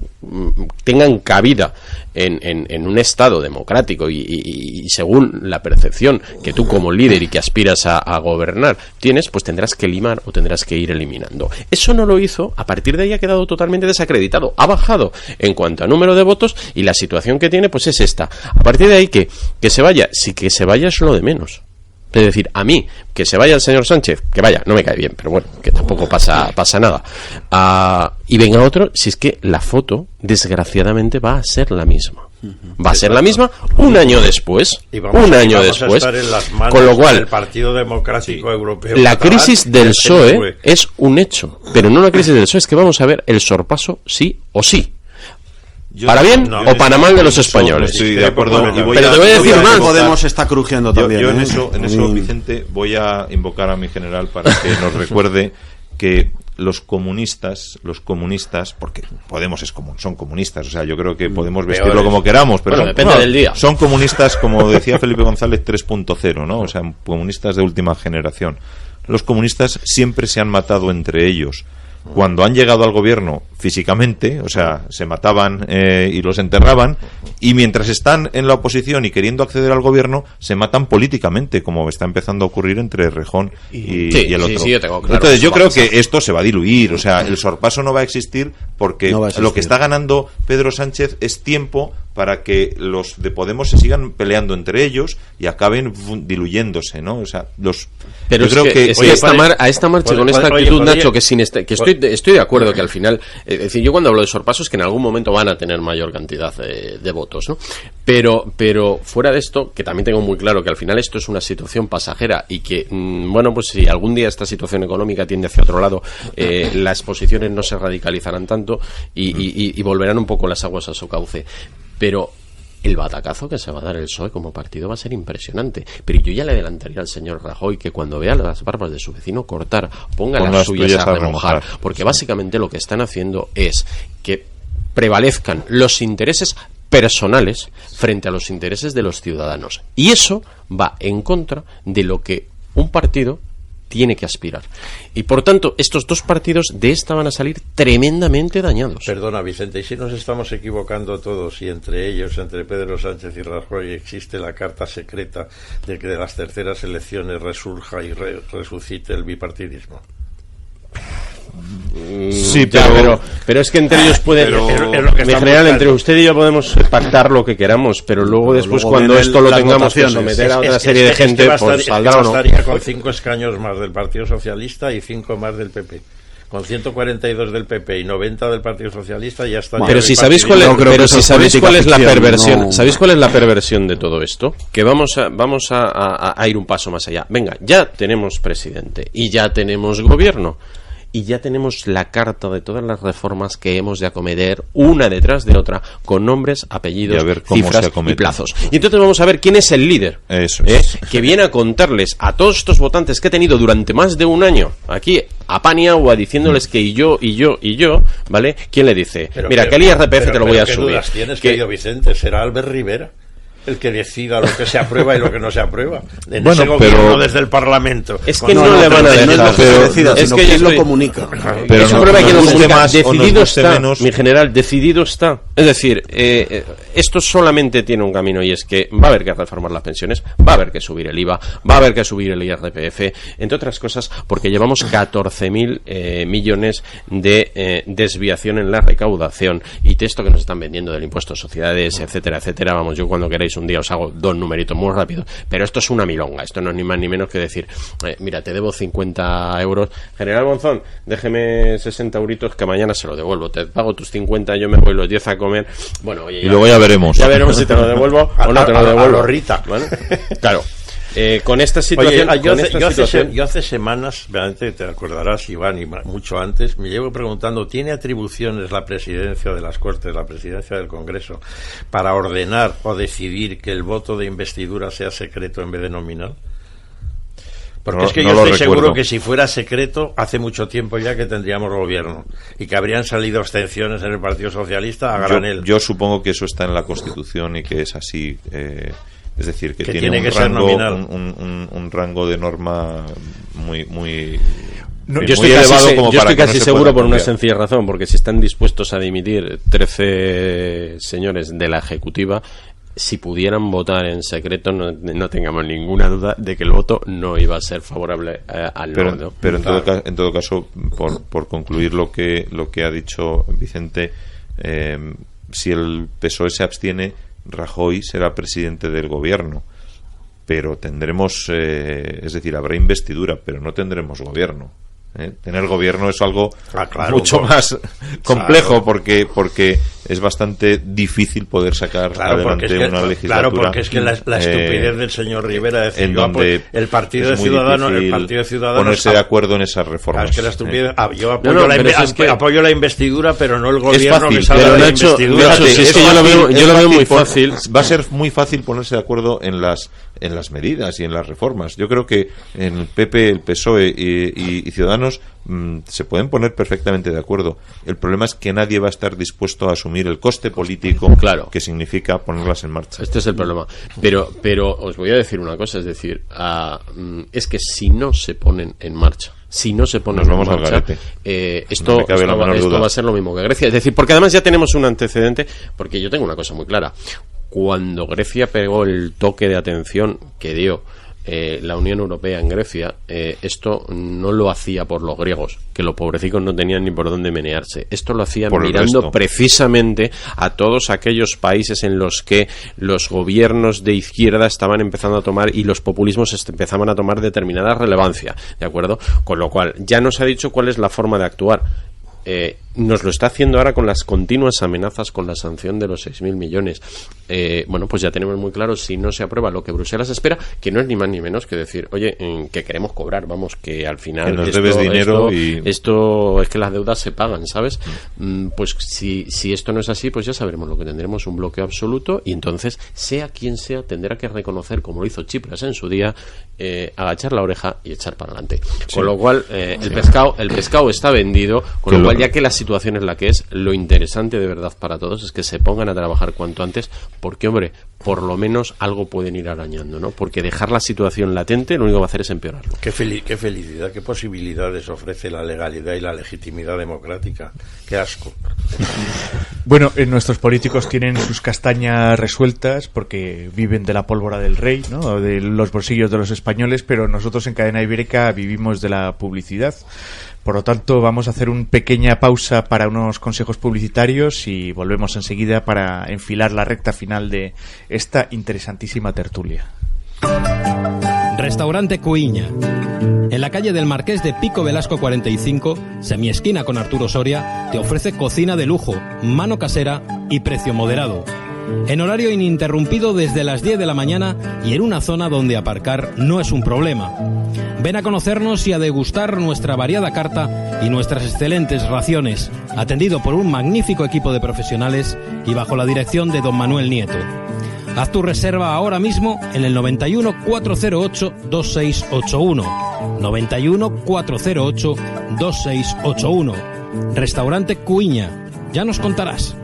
tengan cabida en un Estado democrático y según la percepción que tú como líder y que aspiras a gobernar tienes, pues tendrás que limar o tendrás que ir eliminando. Eso no lo hizo, a partir de ahí ha quedado totalmente desacreditado, ha bajado en cuanto a número de votos y la situación que tiene pues es esta. A partir de ahí que se vaya, sí que se vaya es lo de menos. Es decir, a mí, que se vaya el señor Sánchez, que vaya, no me cae bien, pero bueno, que tampoco pasa nada. Y venga otro, si es que la foto, desgraciadamente, va a ser la misma. Va a ser la misma un año después. Un año después. Con lo cual, el Partido Democrático Europeo. La crisis del PSOE es un hecho, pero no la crisis del PSOE, es que vamos a ver el sorpaso sí o sí. ¿Para bien o para mal de los españoles? Estoy de acuerdo. Pero te voy a decir más. Podemos está crujiendo también. Yo en eso, Vicente, voy a invocar a mi general para que nos recuerde que los comunistas, porque Podemos son comunistas, o sea, yo creo que podemos vestirlo como queramos, pero depende del día. Son comunistas, como decía Felipe González, 3.0, ¿no? O sea, comunistas de última generación. Los comunistas siempre se han matado entre ellos. Cuando han llegado al gobierno físicamente, o sea, se mataban y los enterraban, y mientras están en la oposición y queriendo acceder al gobierno, se matan políticamente, como está empezando a ocurrir entre Rejón y el otro. Sí, yo tengo claro. Entonces yo creo que esto se va a diluir, o sea, el sorpaso no va a existir porque lo que está ganando Pedro Sánchez es tiempo para que los de Podemos se sigan peleando entre ellos y acaben diluyéndose, ¿no? O sea, pero yo creo que a esta marcha con esta actitud, Nacho, que estoy de acuerdo que al final, es decir, yo cuando hablo de sorpasos es que en algún momento van a tener mayor cantidad de votos, ¿no? Pero fuera de esto, que también tengo muy claro que al final esto es una situación pasajera y que, bueno, pues si algún día esta situación económica tiende hacia otro lado, las posiciones no se radicalizarán tanto y volverán un poco las aguas a su cauce. Pero el batacazo que se va a dar el PSOE como partido va a ser impresionante. Pero yo ya le adelantaría al señor Rajoy que cuando vea las barbas de su vecino cortar, ponga las suyas a remojar. Porque básicamente lo que están haciendo es que prevalezcan los intereses personales frente a los intereses de los ciudadanos. Y eso va en contra de lo que un partido tiene que aspirar. Y por tanto, estos dos partidos de esta van a salir tremendamente dañados. Perdona, Vicente, ¿y si nos estamos equivocando todos y entre ellos, entre Pedro Sánchez y Rajoy, existe la carta secreta de que de las terceras elecciones resurja y resucite el bipartidismo? Sí, pero es que entre ellos pueden, en general, entre usted y yo podemos pactar lo que queramos, pero luego después cuando esto lo tengamos que someter a otra serie de gente, pues saldrá o no. Bastaría con 5 escaños más del Partido Socialista y 5 más del PP. Con 142 del PP y 90 del Partido Socialista ya está. Pero si sabéis cuál es la perversión, ¿sabéis cuál es la perversión de todo esto? Que vamos a ir un paso más allá. Venga, ya tenemos presidente y ya tenemos gobierno. Y ya tenemos la carta de todas las reformas que hemos de acometer una detrás de otra, con nombres, apellidos, cifras y plazos. Y entonces vamos a ver quién es el líder. Eso es. Que viene a contarles a todos estos votantes que he tenido durante más de un año aquí a pan y agua diciéndoles que y yo, ¿vale? ¿Quién le dice? Mira, que el IRPF te lo voy a subir. Dudas tienes, querido Vicente, será Albert Rivera el que decida lo que se aprueba y lo que no se aprueba. En ese gobierno desde el Parlamento. Es que no le van a dejar, es que él lo comunica. Pero eso prueba que lo comunica. Decidido está, mi general, decidido está. Es decir, esto solamente tiene un camino y es que va a haber que reformar las pensiones, va a haber que subir el IVA, va a haber que subir el IRPF, entre otras cosas porque llevamos 14.000 millones de desviación en la recaudación y esto que nos están vendiendo del impuesto a sociedades, etcétera, etcétera. Vamos, yo cuando queráis un día os hago 2 numeritos muy rápidos, pero esto es una milonga, esto no es ni más ni menos que decir, mira, te debo 50 euros, General Monzón, déjeme 60 euritos que mañana se lo devuelvo, te pago tus 50, yo me voy los 10 a comer, bueno, oye, y luego ya veremos si te lo devuelvo o no te lo devuelvo, Rita, ¿vale? Claro. Con esta situación... Oye, yo hace semanas, realmente te acordarás, Iván, y mucho antes, me llevo preguntando, ¿tiene atribuciones la presidencia de las Cortes, la presidencia del Congreso, para ordenar o decidir que el voto de investidura sea secreto en vez de nominal? Porque es que yo estoy seguro que si fuera secreto, hace mucho tiempo ya que tendríamos gobierno y que habrían salido abstenciones en el Partido Socialista a granel. Yo supongo que eso está en la Constitución y que es así. Es decir, que tiene un que rango, ser nominal. Un rango de norma muy no, yo estoy casi seguro por una sencilla razón, porque si están dispuestos a dimitir 13 señores de la Ejecutiva, si pudieran votar en secreto, no tengamos ninguna duda de que el voto no iba a ser favorable al no. Pero en todo caso, por concluir lo que ha dicho Vicente, si el PSOE se abstiene, Rajoy será presidente del gobierno, pero tendremos, es decir, habrá investidura, pero no tendremos gobierno. Tener gobierno es algo mucho más complejo, porque es bastante difícil poder sacar adelante una legislatura. Claro, porque es que la estupidez del señor Rivera es decir, el Partido de Ciudadanos ponerse de acuerdo en esas reformas. Es que la estupidez, yo apoyo la investidura, pero no el gobierno fácil, que salga de la investidura. Yo lo veo muy fácil. Va a ser muy fácil ponerse de acuerdo en las medidas y en las reformas. Yo creo que en el PP, el PSOE y Ciudadanos se pueden poner perfectamente de acuerdo. El problema es que nadie va a estar dispuesto a asumir el coste político que significa ponerlas en marcha. Este es el problema. Pero os voy a decir una cosa, es decir, es que si no se ponen en marcha, esto va a ser lo mismo que Grecia. Es decir, porque además ya tenemos un antecedente, porque yo tengo una cosa muy clara. Cuando Grecia pegó el toque de atención que dio la Unión Europea en Grecia, esto no lo hacía por los griegos, que los pobrecicos no tenían ni por dónde menearse. Esto lo hacían mirando precisamente a todos aquellos países en los que los gobiernos de izquierda estaban empezando a tomar y los populismos empezaban a tomar determinada relevancia, ¿de acuerdo? Con lo cual, ya nos ha dicho cuál es la forma de actuar. Nos lo está haciendo ahora con las continuas amenazas con la sanción de los 6.000 millones. Bueno, pues ya tenemos muy claro, si no se aprueba lo que Bruselas espera, que no es ni más ni menos que decir, oye, que queremos cobrar, vamos, que al final que nos debes dinero esto es que las deudas se pagan, ¿sabes? Pues si esto no es así, pues ya sabremos lo que tendremos, un bloqueo absoluto, y entonces, sea quien sea, tendrá que reconocer, como lo hizo Tsipras en su día, agachar la oreja y echar para adelante. Sí. Con lo cual, el pescado está vendido, con lo cual, ya que la situación es la que es, lo interesante de verdad para todos es que se pongan a trabajar cuanto antes, porque, hombre, por lo menos algo pueden ir arañando, ¿no? Porque dejar la situación latente lo único que va a hacer es empeorarlo. Qué felicidad, qué posibilidades ofrece la legalidad y la legitimidad democrática. Qué asco. Bueno, nuestros políticos tienen sus castañas resueltas porque viven de la pólvora del rey, ¿no? De los bolsillos de los españoles, pero nosotros en Cadena Ibérica vivimos de la publicidad. Por lo tanto, vamos a hacer una pequeña pausa para unos consejos publicitarios y volvemos enseguida para enfilar la recta final de esta interesantísima tertulia. Restaurante Cuiña. En la calle del Marqués de Pico Velasco 45, semiesquina con Arturo Soria, te ofrece cocina de lujo, mano casera y precio moderado. En horario ininterrumpido desde las 10 de la mañana y en una zona donde aparcar no es un problema. Ven a conocernos y a degustar nuestra variada carta y nuestras excelentes raciones, atendido por un magnífico equipo de profesionales y bajo la dirección de don Manuel Nieto. Haz tu reserva ahora mismo en el 91 408 2681. 91 408 2681. Restaurante Cuiña. Ya nos contarás.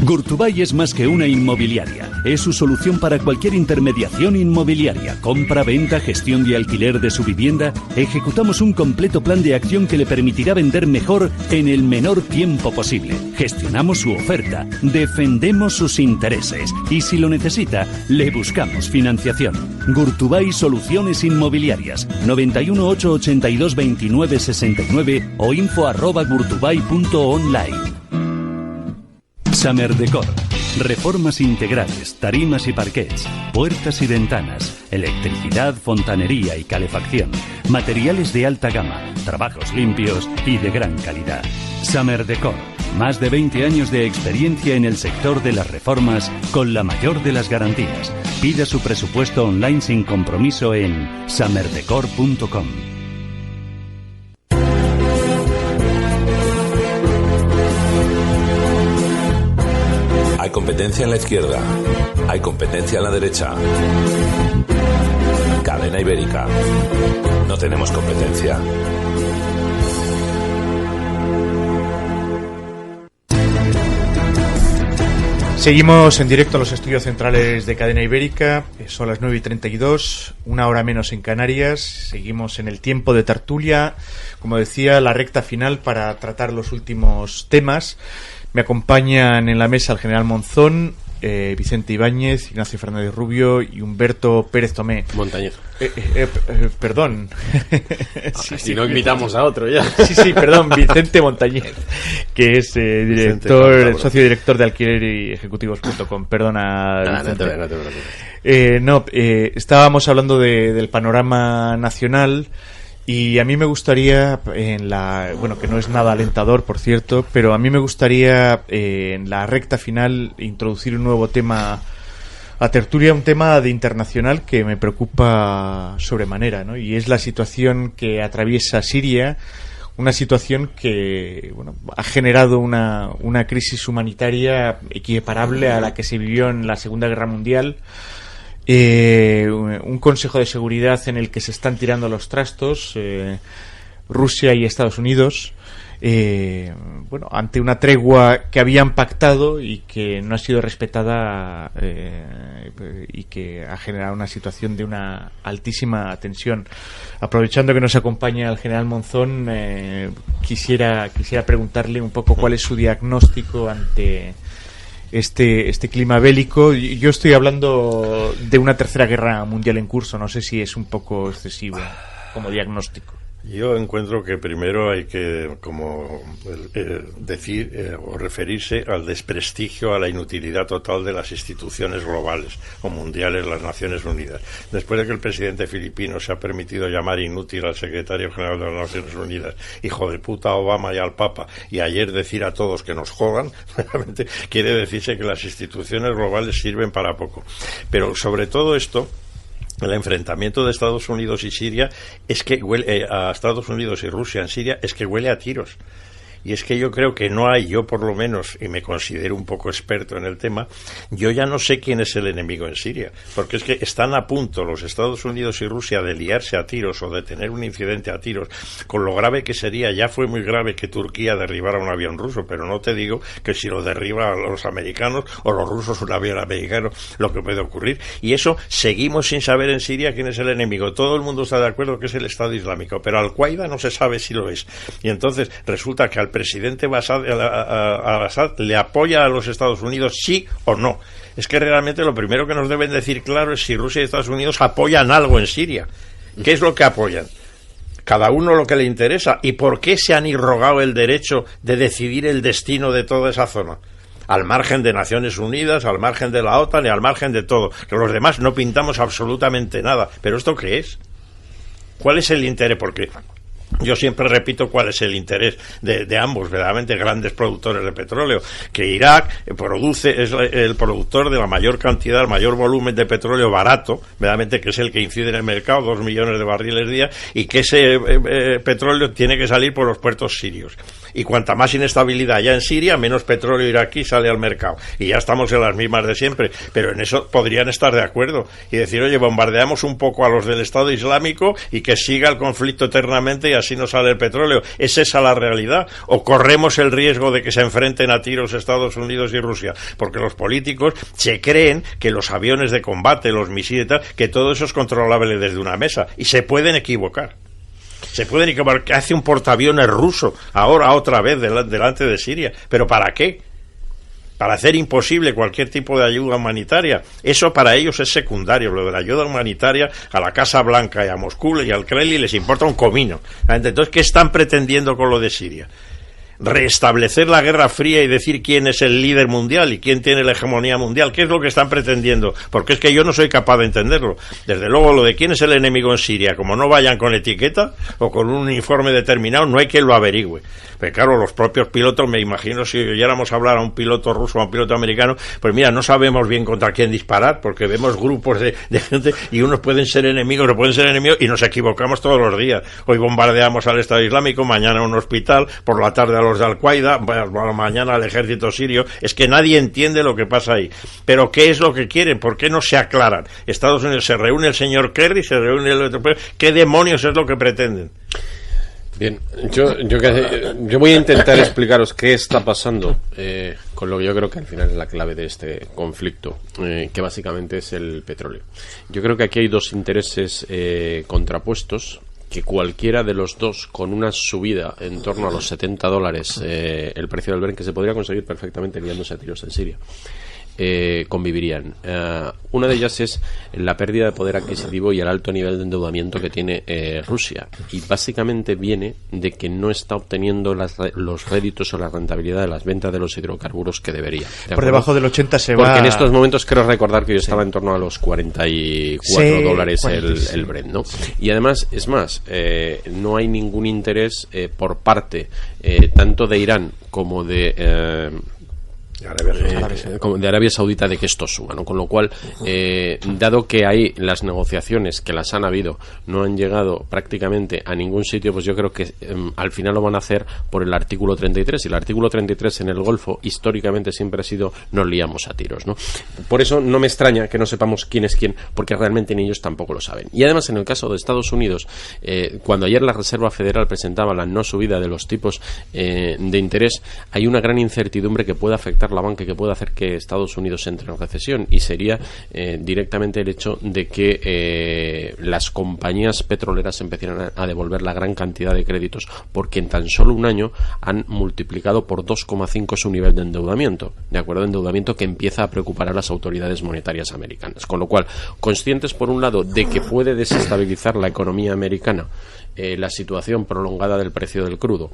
Gurtubay es más que una inmobiliaria. Es su solución para cualquier intermediación inmobiliaria, compra, venta, gestión y alquiler de su vivienda. Ejecutamos un completo plan de acción que le permitirá vender mejor en el menor tiempo posible. Gestionamos su oferta, defendemos sus intereses y si lo necesita, le buscamos financiación. Gurtubay Soluciones Inmobiliarias, 91 882 29 69 o info@gurtubay.online. Summer Decor. Reformas integrales, tarimas y parquets, puertas y ventanas, electricidad, fontanería y calefacción, materiales de alta gama, trabajos limpios y de gran calidad. Summer Decor. Más de 20 años de experiencia en el sector de las reformas con la mayor de las garantías. Pida su presupuesto online sin compromiso en summerdecor.com. Hay competencia en la izquierda, hay competencia en la derecha. Cadena Ibérica. No tenemos competencia. Seguimos en directo a los estudios centrales de Cadena Ibérica. Son las 9:32, una hora menos en Canarias. Seguimos en el tiempo de tertulia, como decía, la recta final para tratar los últimos temas. Me acompañan en la mesa el general Monzón, Vicente Ibáñez, Ignacio Fernández Rubio y Humberto Pérez Tomé. Montañez. Perdón. Si no invitamos a otro ya. Sí, perdón, Vicente Montañez, que es socio director de alquiler y ejecutivos.com. Perdona, Vicente. No te preocupes. Estábamos hablando del panorama nacional. Y a mí me gustaría, que no es nada alentador, por cierto, pero a mí me gustaría en la recta final introducir un nuevo tema a tertulia, un tema de internacional que me preocupa sobremanera, ¿no? Y es la situación que atraviesa Siria, una situación que ha generado una crisis humanitaria equiparable a la que se vivió en la Segunda Guerra Mundial. Un Consejo de Seguridad en el que se están tirando los trastos Rusia y Estados Unidos ante una tregua que habían pactado y que no ha sido respetada y que ha generado una situación de una altísima tensión. Aprovechando que nos acompaña el general Monzón, quisiera preguntarle un poco cuál es su diagnóstico ante este clima bélico. Yo estoy hablando de una tercera guerra mundial en curso. No sé si es un poco excesivo como diagnóstico. Yo encuentro que primero hay que decir o referirse al desprestigio, a la inutilidad total de las instituciones globales o mundiales, las Naciones Unidas. Después de que el presidente filipino se ha permitido llamar inútil al secretario general de las Naciones Unidas, hijo de puta a Obama y al Papa, y ayer decir a todos que nos jodan, realmente quiere decirse que las instituciones globales sirven para poco. Pero sobre todo esto, el enfrentamiento de Estados Unidos y Siria es que huele a Estados Unidos y Rusia en Siria, es que huele a tiros. Y es que yo creo que no hay, yo por lo menos, y me considero un poco experto en el tema, yo ya no sé quién es el enemigo en Siria, porque es que están a punto los Estados Unidos y Rusia de liarse a tiros o de tener un incidente a tiros, con lo grave que sería. Ya fue muy grave que Turquía derribara un avión ruso, pero no te digo que si lo derriba los americanos o los rusos un avión americano, lo que puede ocurrir. Y eso seguimos sin saber en Siria quién es el enemigo. Todo el mundo está de acuerdo que es el Estado Islámico, pero Al-Qaeda no se sabe si lo es. Y entonces resulta que al presidente Assad le apoya a los Estados Unidos, sí o no. Es que realmente lo primero que nos deben decir claro es si Rusia y Estados Unidos apoyan algo en Siria. ¿Qué es lo que apoyan? Cada uno lo que le interesa. ¿Y por qué se han irrogado el derecho de decidir el destino de toda esa zona? Al margen de Naciones Unidas, al margen de la OTAN y al margen de todo. Que los demás no pintamos absolutamente nada. ¿Pero esto qué es? ¿Cuál es el interés? Porque yo siempre repito cuál es el interés de ambos, verdaderamente grandes productores de petróleo, que Irak es el productor de la mayor cantidad, el mayor volumen de petróleo barato, verdaderamente, que es el que incide en el mercado, 2 millones de barriles día, y que ese petróleo tiene que salir por los puertos sirios. Y cuanta más inestabilidad haya en Siria, menos petróleo iraquí sale al mercado. Y ya estamos en las mismas de siempre, pero en eso podrían estar de acuerdo y decir, oye, bombardeamos un poco a los del Estado Islámico y que siga el conflicto eternamente y así no sale el petróleo. ¿Es esa la realidad? ¿O corremos el riesgo de que se enfrenten a tiros Estados Unidos y Rusia? Porque los políticos se creen que los aviones de combate, los misiles y tal, que todo eso es controlable desde una mesa, y se pueden equivocar. Se pueden equivocar, que hace un portaaviones ruso ahora otra vez delante de Siria. ¿Pero para qué? Para hacer imposible cualquier tipo de ayuda humanitaria. Eso para ellos es secundario. Lo de la ayuda humanitaria a la Casa Blanca y a Moscú y al Kremlin les importa un comino. Entonces, ¿qué están pretendiendo con lo de Siria? restablecer la Guerra Fría y decir quién es el líder mundial y quién tiene la hegemonía mundial. ¿Qué es lo que están pretendiendo? Porque es que yo no soy capaz de entenderlo. Desde luego, lo de quién es el enemigo en Siria, como no vayan con etiqueta o con un uniforme determinado, no hay quien lo averigüe. Pero claro, los propios pilotos, me imagino, si oyéramos hablar a un piloto ruso o a un piloto americano, pues mira, no sabemos bien contra quién disparar, porque vemos grupos de gente y unos pueden ser enemigos, o pueden ser enemigos, y nos equivocamos todos los días. Hoy bombardeamos al Estado Islámico, mañana un hospital, por la tarde a los de Al-Qaeda, mañana al ejército sirio. Es que nadie entiende lo que pasa ahí. Pero ¿qué es lo que quieren? ¿Por qué no se aclaran? Estados Unidos, se reúne el señor Kerry, se reúne el otro. ¿Qué demonios es lo que pretenden? Bien, yo voy a intentar explicaros qué está pasando con lo que yo creo que al final es la clave de este conflicto, que básicamente es el petróleo. Yo creo que aquí hay dos intereses contrapuestos, que cualquiera de los dos, con una subida en torno a los $70 el precio del Brent, que se podría conseguir perfectamente liándose a tiros en Siria, convivirían. Una de ellas es la pérdida de poder adquisitivo y el alto nivel de endeudamiento que tiene Rusia, y básicamente viene de que no está obteniendo los réditos o la rentabilidad de las ventas de los hidrocarburos que debería. Por debajo del 80 se va. Porque en estos momentos creo recordar que yo estaba en torno a los $44 el Brent, ¿no? Y además, es más, no hay ningún interés por parte tanto de Irán como de Arabia Saudita de que esto suba, ¿no? Con lo cual, dado que ahí las negociaciones que las han habido no han llegado prácticamente a ningún sitio, pues yo creo que al final lo van a hacer por el artículo 33, y el artículo 33 en el Golfo históricamente siempre ha sido nos liamos a tiros, ¿no? Por eso no me extraña que no sepamos quién es quién, porque realmente ni ellos tampoco lo saben. Y además, en el caso de Estados Unidos, cuando ayer la Reserva Federal presentaba la no subida de los tipos de interés, hay una gran incertidumbre que puede afectar la banca, que puede hacer que Estados Unidos entre en recesión, y sería directamente el hecho de que las compañías petroleras empezaran a devolver la gran cantidad de créditos, porque en tan solo un año han multiplicado por 2,5 su nivel de endeudamiento, de acuerdo, endeudamiento que empieza a preocupar a las autoridades monetarias americanas. Con lo cual, conscientes por un lado de que puede desestabilizar la economía americana la situación prolongada del precio del crudo,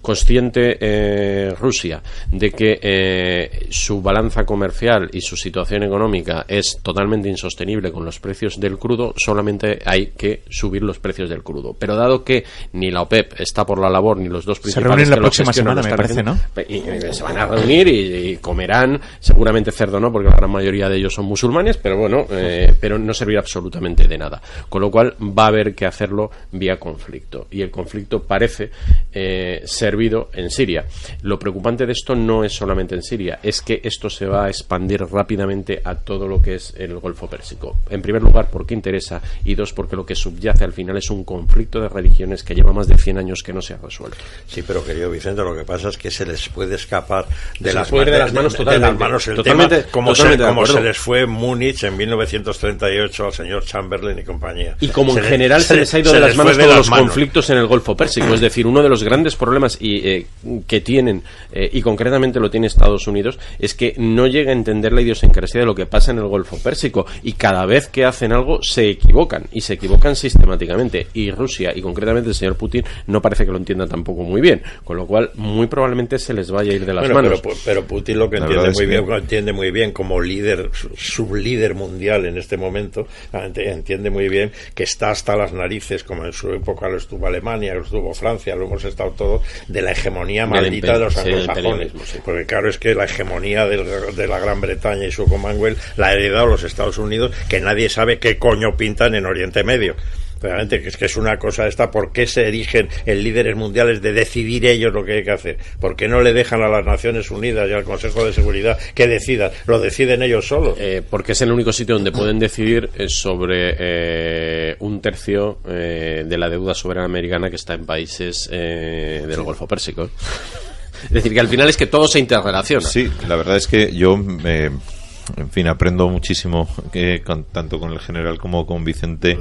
consciente Rusia de que su balanza comercial y su situación económica es totalmente insostenible con los precios del crudo, solamente hay que subir los precios del crudo. Pero dado que ni la OPEP está por la labor, ni los dos principales, se reúnen la próxima semana, me parece, ¿no? Y se van a reunir y comerán, seguramente cerdo no, porque la gran mayoría de ellos son musulmanes, pero bueno, pero no servirá absolutamente de nada. Con lo cual va a haber que hacerlo vía conflicto, y el conflicto parece ser en Siria. Lo preocupante de esto no es solamente en Siria, es que esto se va a expandir rápidamente a todo lo que es el Golfo Pérsico. En primer lugar, porque interesa, y dos, porque lo que subyace al final es un conflicto de religiones que lleva más de 100 años que no se ha resuelto. Sí, pero querido Vicente, lo que pasa es que se les puede escapar de las manos totalmente. El totalmente, tema, como se les fue en Múnich en 1938 al señor Chamberlain y compañía. Y como en general se les ha ido de las manos todos los conflictos en el Golfo Pérsico. Es decir, uno de los grandes problemas que tienen, y concretamente lo tiene Estados Unidos, es que no llega a entender la idiosincrasia de lo que pasa en el Golfo Pérsico, y cada vez que hacen algo se equivocan, y se equivocan sistemáticamente, y Rusia, y concretamente el señor Putin, no parece que lo entienda tampoco muy bien, con lo cual muy probablemente se les vaya a ir de las manos. Pero Putin lo que entiende muy bien como líder, sublíder mundial en este momento, entiende muy bien que está hasta las narices, como en su época lo estuvo Alemania, lo estuvo Francia, lo hemos estado todos, de la hegemonía maldita de los anglosajones, porque claro, es que la hegemonía de la Gran Bretaña y su Commonwealth la ha heredado los Estados Unidos, que nadie sabe qué coño pintan en Oriente Medio. Realmente, que es una cosa esta. ¿Por qué se erigen en líderes mundiales de decidir ellos lo que hay que hacer? ¿Por qué no le dejan a las Naciones Unidas y al Consejo de Seguridad que decidan? Lo deciden ellos solos. Porque es el único sitio donde pueden decidir sobre un tercio de la deuda soberana americana que está en países del Golfo Pérsico. Es decir, que al final es que todo se interrelaciona. Sí, la verdad es que yo en fin, aprendo muchísimo tanto con el general como con Vicente,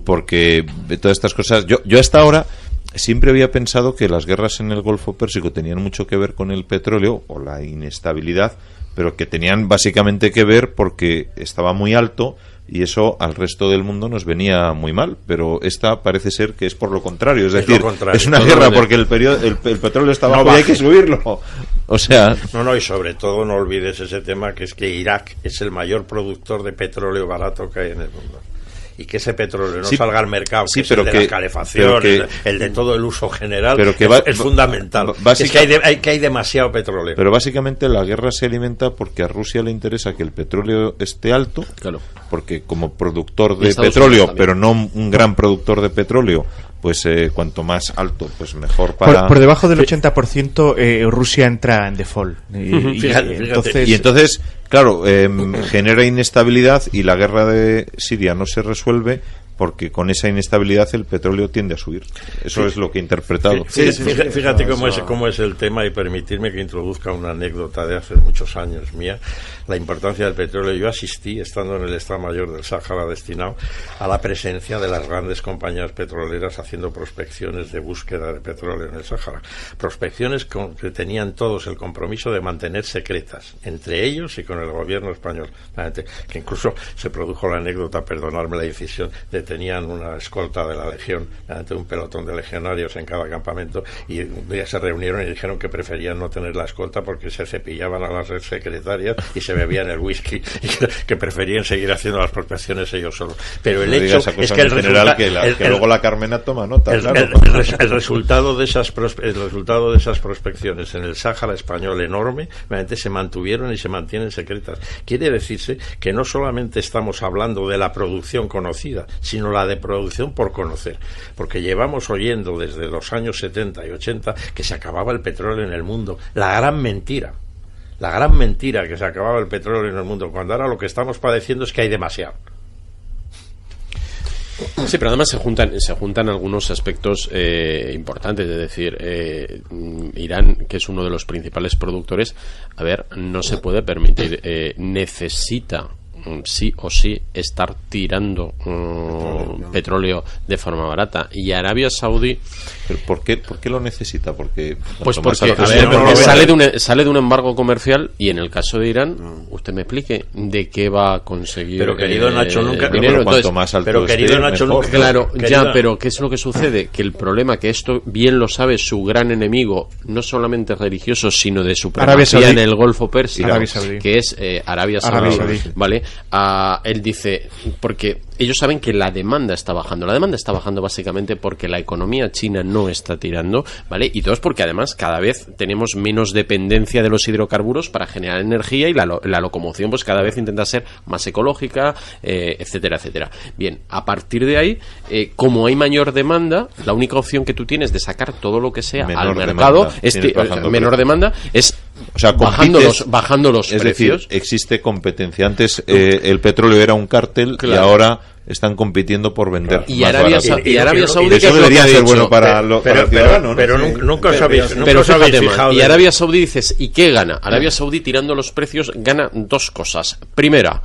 porque de todas estas cosas, yo hasta ahora siempre había pensado que las guerras en el Golfo Pérsico tenían mucho que ver con el petróleo o la inestabilidad, pero que tenían básicamente que ver porque estaba muy alto, y eso al resto del mundo nos venía muy mal, pero esta parece ser que es por lo contrario, es decir, es una guerra porque el petróleo está bajo y hay que subirlo. O sea, no, y sobre todo no olvides ese tema, que es que Irak es el mayor productor de petróleo barato que hay en el mundo. Y que ese petróleo no salga al mercado, que es el de la calefacción, el de todo el uso general, pero que es fundamental. Es que hay demasiado petróleo. Pero básicamente la guerra se alimenta porque a Rusia le interesa que el petróleo esté alto, claro, porque como productor de petróleo, pero no un gran productor de petróleo, pues cuanto más alto, pues mejor para... Por debajo del 80% Rusia entra en default. Y entonces, claro, genera inestabilidad y la guerra de Siria no se resuelve porque con esa inestabilidad el petróleo tiende a subir. Eso es lo que he interpretado. Fíjate cómo es el tema, y permitirme que introduzca una anécdota de hace muchos años mía, la importancia del petróleo. Yo asistí, estando en el Estado Mayor del Sáhara, destinado a la presencia de las grandes compañías petroleras haciendo prospecciones de búsqueda de petróleo en el Sáhara. Prospecciones que tenían todos el compromiso de mantener secretas, entre ellos y con el gobierno español. Que incluso se produjo la anécdota, perdonadme la incisión, tenían una escolta de la legión, un pelotón de legionarios en cada campamento, y un día se reunieron y dijeron que preferían no tener la escolta porque se cepillaban a las secretarias y se bebían el whisky, y que preferían seguir haciendo las prospecciones ellos solos. Pero el hecho es que luego la Carmena toma nota. El resultado de esas prospecciones en el Sáhara español enorme, realmente se mantuvieron y se mantienen secretas. Quiere decirse que no solamente estamos hablando de la producción conocida, sino la de producción por conocer, porque llevamos oyendo desde los años 70 y 80 que se acababa el petróleo en el mundo. La gran mentira que se acababa el petróleo en el mundo, cuando ahora lo que estamos padeciendo es que hay demasiado. Sí, pero además se juntan algunos aspectos importantes, es decir, Irán, que es uno de los principales productores, no se puede permitir, necesita sí o sí estar tirando petróleo de forma barata, y Arabia Saudí... ¿Pero por qué lo necesita? Porque sale de un embargo comercial, y en el caso de Irán, usted me explique de qué va a conseguir. Pero querido Nacho, nunca dinero. Cuanto más alto mejor. Claro, pero ¿qué es lo que sucede? Que el problema, que esto bien lo sabe su gran enemigo, no solamente religioso, sino de supremacía en el Golfo Pérsico, que es Arabia Saudí. ¿Vale? Él dice, porque ellos saben que la demanda está bajando. La demanda está bajando básicamente porque la economía china no está tirando, ¿vale? Y todo es porque además cada vez tenemos menos dependencia de los hidrocarburos para generar energía, y la locomoción pues cada vez intenta ser más ecológica, etcétera, etcétera. Bien, a partir de ahí, como hay mayor demanda, la única opción que tú tienes de sacar todo lo que sea al mercado menor demanda es, o sea, bajando los es precios. Decir, existe competencia. Antes el petróleo era un cártel, y ahora están compitiendo por vender. Y Arabia Saudí, eso debería ser bueno para el ciudadano. Pero nunca os habéis fijado. Y Arabia Saudí, dices, ¿y qué gana? Arabia Saudí, tirando los precios, gana dos cosas. Primera,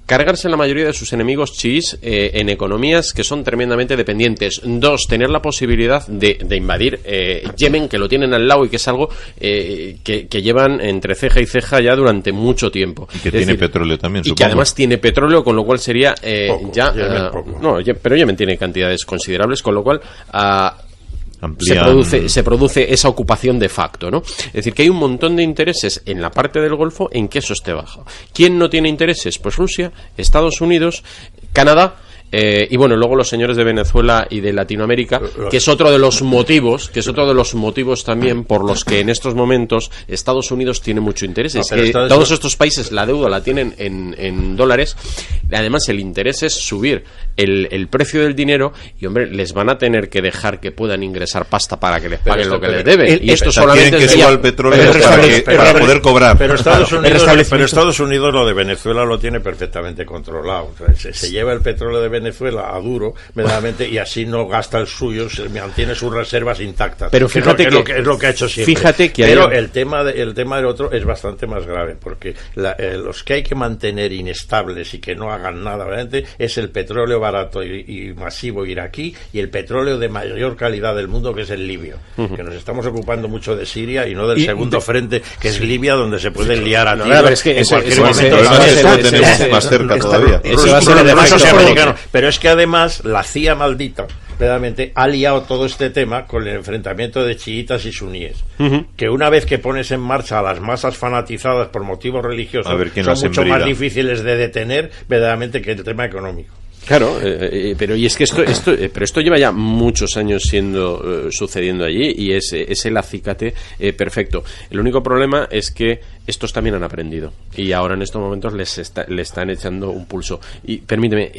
cargarse la mayoría de sus enemigos chiíes en economías que son tremendamente dependientes. Dos, tener la posibilidad de invadir Yemen, que lo tienen al lado y que es algo que llevan entre ceja y ceja ya durante mucho tiempo. Y que tiene petróleo también, supongo. Y que además tiene petróleo, con lo cual sería pero Yemen tiene cantidades considerables, con lo cual... Se produce esa ocupación de facto, ¿no? Es decir, que hay un montón de intereses en la parte del Golfo en que eso esté bajo. ¿Quién no tiene intereses? Pues Rusia, Estados Unidos, Canadá, y bueno, luego los señores de Venezuela y de Latinoamérica, que es otro de los motivos también por los que en estos momentos Estados Unidos tiene mucho interés. Todos estos países la deuda la tienen en dólares. Además, el interés es subir el precio del dinero, y hombre, les van a tener que dejar que puedan ingresar pasta para que les paguen lo que les deben. Y esto solamente que suba el petróleo para poder cobrar. Pero Estados Unidos lo de Venezuela lo tiene perfectamente controlado. O sea, se lleva el petróleo de Venezuela a duro, verdaderamente, y así no gasta el suyo, se mantiene sus reservas intactas. Pero fíjate es lo que ha hecho siempre. Fíjate que pero el tema del otro es bastante más grave, porque los que hay que mantener inestables y que no hagan nada, verdaderamente, es el petróleo barato y masivo iraquí y el petróleo de mayor calidad del mundo, que es el libio. Que nos estamos ocupando mucho de Siria y no del segundo frente, que es Libia, donde se pueden liar a tiros es que en cualquier momento. Eso tenemos más cerca todavía. Pero es que además la CIA maldita realmente ha liado todo este tema con el enfrentamiento de chiitas y suníes, que una vez que pones en marcha a las masas fanatizadas por motivos religiosos, son mucho más difíciles de detener verdaderamente que el tema económico. Claro, pero y es que esto lleva ya muchos años sucediendo allí, y es el acicate perfecto. El único problema es que estos también han aprendido y ahora en estos momentos le están echando un pulso. Y permíteme,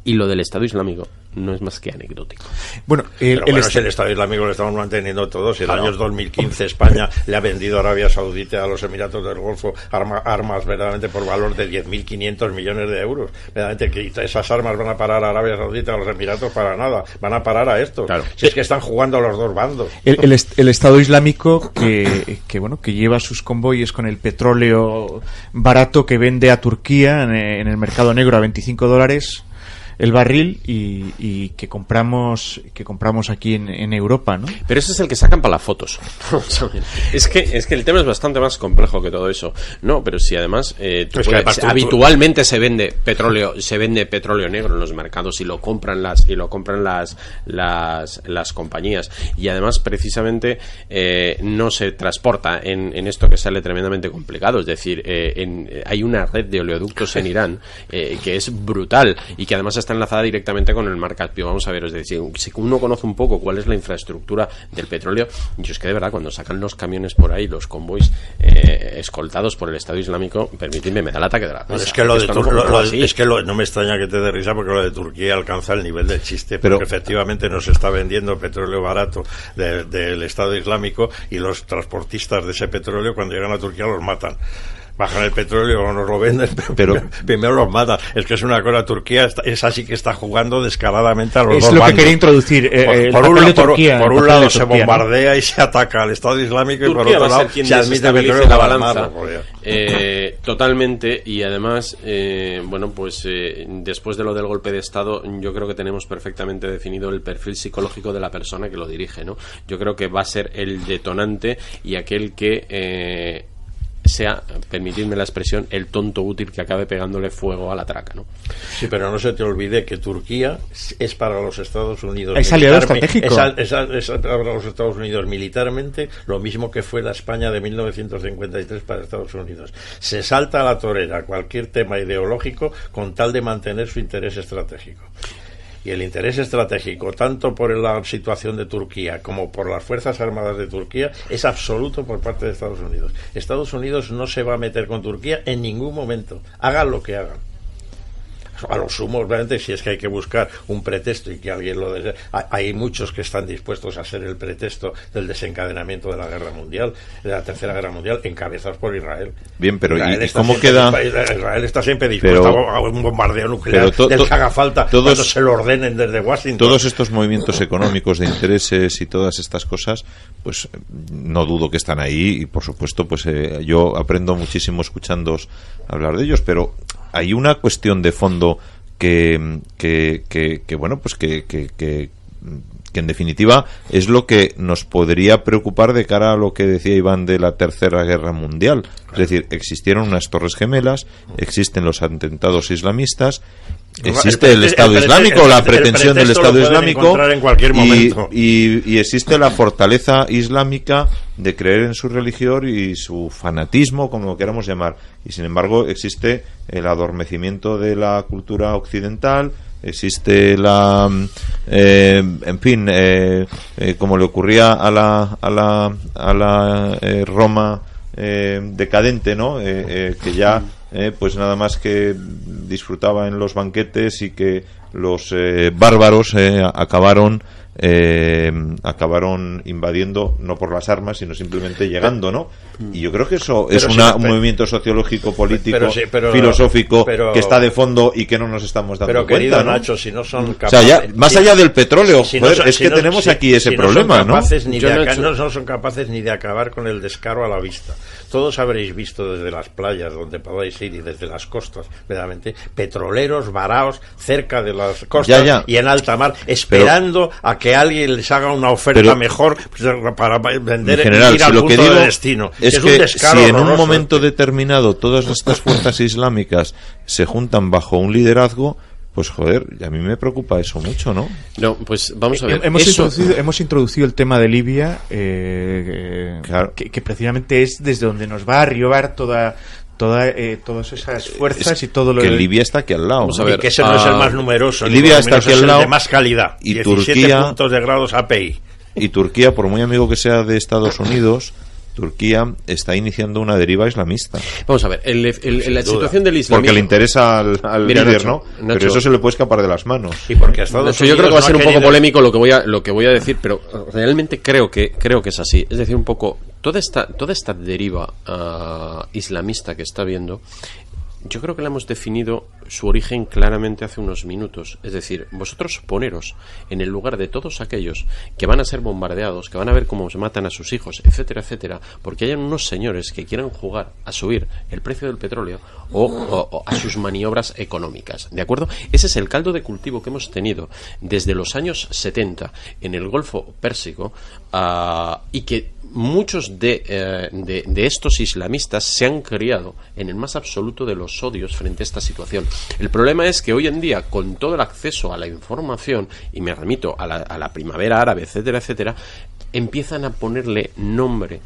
y lo del Estado Islámico no es más que anecdótico. Bueno, el Estado Islámico lo estamos manteniendo todos. En el año 2015 España le ha vendido a Arabia Saudita, a los Emiratos del Golfo, armas verdaderamente por valor de 10.500 millones de euros. Verdaderamente que esas armas van a parar a Arabia Saudita, a los Emiratos para nada. Van a parar a esto. Claro. Si es que están jugando a los dos bandos. El Estado Islámico que lleva sus convoyes con el petróleo barato que vende a Turquía en el mercado negro a $25 el barril y que compramos aquí en Europa, ¿no? Pero ese es el que sacan para las fotos. es que el tema es bastante más complejo que todo eso. No, pero si además, habitualmente se vende petróleo negro en los mercados y lo compran las compañías, y además precisamente no se transporta en esto que sale tremendamente complicado. Es decir, hay una red de oleoductos en Irán que es brutal y que además está enlazada directamente con el mar Caspio. Vamos a ver, es decir, si uno conoce un poco cuál es la infraestructura del petróleo, yo es que de verdad cuando sacan los camiones por ahí, los convoys escoltados por el Estado Islámico, permitidme, me da el ataque de la risa. Es que no me extraña que te dé risa, porque lo de Turquía alcanza el nivel del chiste, porque efectivamente nos está vendiendo petróleo barato del Estado Islámico, y los transportistas de ese petróleo cuando llegan a Turquía los matan. Bajan el petróleo o nos lo venden, pero primero los matan. Es que es una cosa, Turquía es así que está jugando descaradamente a los dos bandos. Es lo que quería introducir. Por un lado se bombardea y se ataca al Estado Islámico, Turquía, y por otro lado se admite petróleo la balanza. Totalmente, y además, después de lo del golpe de Estado, yo creo que tenemos perfectamente definido el perfil psicológico de la persona que lo dirige, ¿no? Yo creo que va a ser el detonante y aquel que sea, permitidme la expresión, el tonto útil que acabe pegándole fuego a la traca, ¿no? Sí, pero no se te olvide que Turquía es para los Estados Unidos. Es aliado estratégico. Es para los Estados Unidos militarmente lo mismo que fue la España de 1953 para Estados Unidos. Se salta a la torera cualquier tema ideológico con tal de mantener su interés estratégico. Y el interés estratégico, tanto por la situación de Turquía como por las Fuerzas Armadas de Turquía, es absoluto por parte de Estados Unidos. Estados Unidos no se va a meter con Turquía en ningún momento, hagan lo que hagan. A lo sumo, obviamente, si es que hay que buscar un pretexto y que alguien lo desee. Hay muchos que están dispuestos a ser el pretexto del desencadenamiento de la guerra mundial, de la tercera guerra mundial, encabezados por Israel. Bien, pero ¿y cómo queda? Israel está siempre dispuesto a un bombardeo nuclear del que haga falta cuando se lo ordenen desde Washington. Todos estos movimientos económicos de intereses y todas estas cosas, pues no dudo que están ahí, y por supuesto, pues yo aprendo muchísimo escuchándoos hablar de ellos, pero hay una cuestión de fondo que en definitiva es lo que nos podría preocupar de cara a lo que decía Iván de la Tercera Guerra Mundial. Es decir, existieron unas torres gemelas, existen los atentados islamistas, existe el Estado Islámico, la pretensión del Estado Islámico, y existe la fortaleza islámica de creer en su religión y su fanatismo, como lo queramos llamar, y sin embargo existe el adormecimiento de la cultura occidental, existe la como le ocurría a la Roma decadente, ¿no? Que ya pues nada más que disfrutaba en los banquetes, y que los bárbaros acabaron acabaron invadiendo no por las armas, sino simplemente llegando, ¿no? Y yo creo que eso es un movimiento sociológico, político, filosófico, que está de fondo y que no nos estamos dando cuenta, querido, ¿no? Nacho, si no son capaces, o sea, ya, más allá del petróleo, si joder, no, es que tenemos aquí ese problema, ¿no? No son capaces ni de acabar con el descaro a la vista. Todos habréis visto desde las playas donde podáis ir y desde las costas, verdaderamente, petroleros varados cerca de las costas y en alta mar, esperando a que alguien les haga una oferta mejor para vender general, ir al punto de destino. Es que si en un momento determinado todas estas fuerzas islámicas se juntan bajo un liderazgo, pues joder, a mí me preocupa eso mucho, ¿no? No, pues vamos a ver. Hemos introducido el tema de Libia, claro, que precisamente es desde donde nos va a arribar todas esas fuerzas y todo lo que Libia está aquí al lado. Vamos a ver, y que ese no es el más numeroso. Libia está aquí al lado, de más calidad. Y 17 Turquía, puntos de grados API. Y Turquía, por muy amigo que sea de Estados Unidos, Turquía está iniciando una deriva islamista. Vamos a ver, la situación del islamismo... Porque le interesa al líder, Nacho, ¿no? Pero eso se le puede escapar de las manos. Y porque Estados Unidos yo creo que va a ser un poco polémico lo que voy a decir, pero realmente creo que es así. Es decir, un poco, toda esta deriva islamista que está habiendo, yo creo que la hemos definido su origen claramente hace unos minutos. Es decir, vosotros poneros en el lugar de todos aquellos que van a ser bombardeados, que van a ver cómo se matan a sus hijos, etcétera, etcétera, porque hayan unos señores que quieran jugar a subir el precio del petróleo o a sus maniobras económicas, ¿de acuerdo? Ese es el caldo de cultivo que hemos tenido desde los años 70 en el Golfo Pérsico, y que muchos de estos islamistas se han criado en el más absoluto de los odios frente a esta situación. El problema es que hoy en día, con todo el acceso a la información, y me remito a la primavera árabe, etcétera, etcétera, empiezan a ponerle nombre,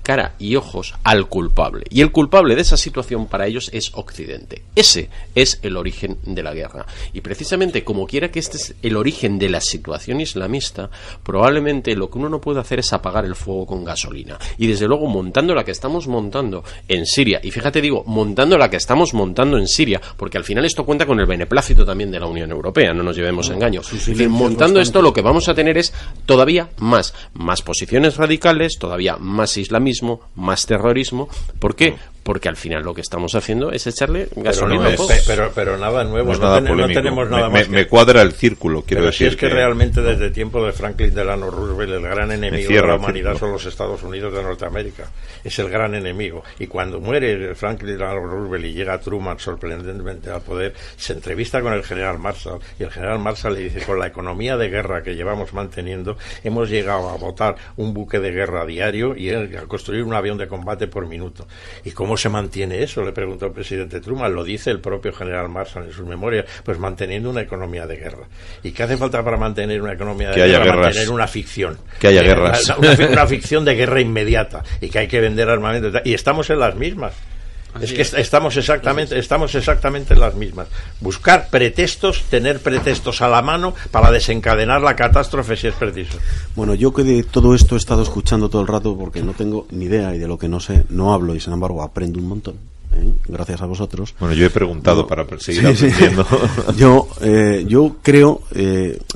cara y ojos al culpable. Y el culpable de esa situación para ellos es Occidente. Ese es el origen de la guerra. Y precisamente, como quiera que este es el origen de la situación islamista, probablemente lo que uno no puede hacer es apagar el fuego con gasolina. Y desde luego, montando la que estamos montando en Siria, y fíjate, digo, montando la que estamos montando en Siria, porque al final esto cuenta con el beneplácito también de la Unión Europea, no nos llevemos a engaño. Es decir, montando esto, lo que vamos a tener es todavía más posiciones radicales, todavía más islamismo, más terrorismo. ¿Por qué? Porque al final lo que estamos haciendo es echarle gasolina. Pero nada nuevo, no tenemos nada más. Me cuadra el círculo, quiero decir. Si es que realmente desde tiempo de Franklin Delano Roosevelt, el gran enemigo de la humanidad son los Estados Unidos de Norteamérica. Es el gran enemigo. Y cuando muere Franklin Delano Roosevelt y llega Truman sorprendentemente al poder, se entrevista con el general Marshall, y el general Marshall le dice: con la economía de guerra que llevamos manteniendo, hemos llegado a botar un buque de guerra diario y a construir un avión de combate por minuto. ¿Y cómo se mantiene eso?, le preguntó el presidente Truman. Lo dice el propio general Marshall en sus memorias: pues manteniendo una economía de guerra. ¿Y qué hace falta para mantener una economía de guerra? Mantener una ficción. Que haya guerras. Una ficción de guerra inmediata, y que hay que vender armamento. Y estamos en las mismas. Estamos exactamente en las mismas. Buscar pretextos, tener pretextos a la mano para desencadenar la catástrofe si es preciso. Bueno, yo que de todo esto he estado escuchando todo el rato, porque no tengo ni idea, y de lo que no sé no hablo, y sin embargo aprendo un montón, gracias a vosotros. Bueno, yo he preguntado para seguir aprendiendo. Yo creo,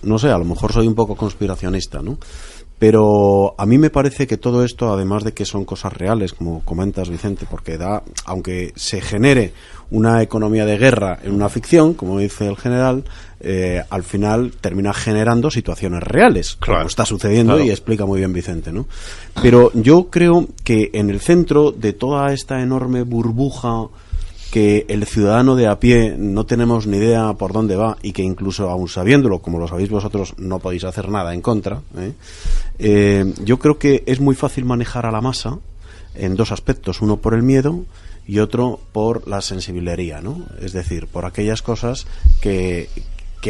no sé, a lo mejor soy un poco conspiracionista, ¿no? Pero a mí me parece que todo esto, además de que son cosas reales, como comentas, Vicente, porque aunque se genere una economía de guerra en una ficción, como dice el general, al final termina generando situaciones reales, claro, como está sucediendo, claro. Y explica muy bien Vicente, ¿no? Pero yo creo que en el centro de toda esta enorme burbuja que el ciudadano de a pie no tenemos ni idea por dónde va, y que incluso aun sabiéndolo, como lo sabéis vosotros, no podéis hacer nada en contra, yo creo que es muy fácil manejar a la masa en dos aspectos: uno por el miedo y otro por la sensiblería, ¿no? Es decir, por aquellas cosas que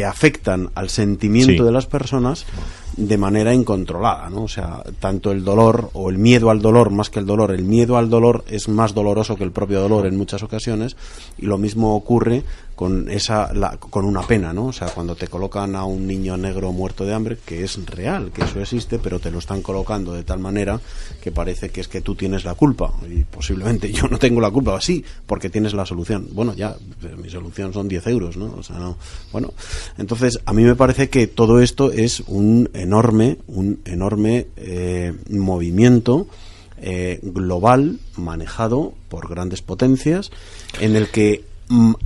afectan al sentimiento de las personas de manera incontrolada, ¿no? O sea, tanto el dolor o el miedo al dolor, más que el dolor, el miedo al dolor es más doloroso que el propio dolor en muchas ocasiones, y lo mismo ocurre con con una pena, ¿no? O sea, cuando te colocan a un niño negro muerto de hambre, que es real, que eso existe, pero te lo están colocando de tal manera que parece que es que tú tienes la culpa, y posiblemente yo no tengo la culpa, sí, porque tienes la solución. Bueno, ya, mi solución son 10 euros, ¿no? O sea, no. Bueno, entonces a mí me parece que todo esto es un enorme movimiento global manejado por grandes potencias, en el que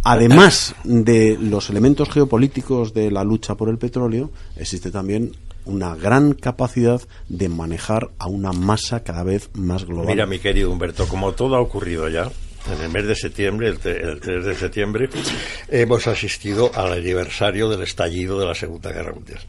además de los elementos geopolíticos de la lucha por el petróleo, existe también una gran capacidad de manejar a una masa cada vez más global. Mira, mi querido Humberto, como todo ha ocurrido ya, en el mes de septiembre, el 3 de septiembre, hemos asistido al aniversario del estallido de la Segunda Guerra Mundial.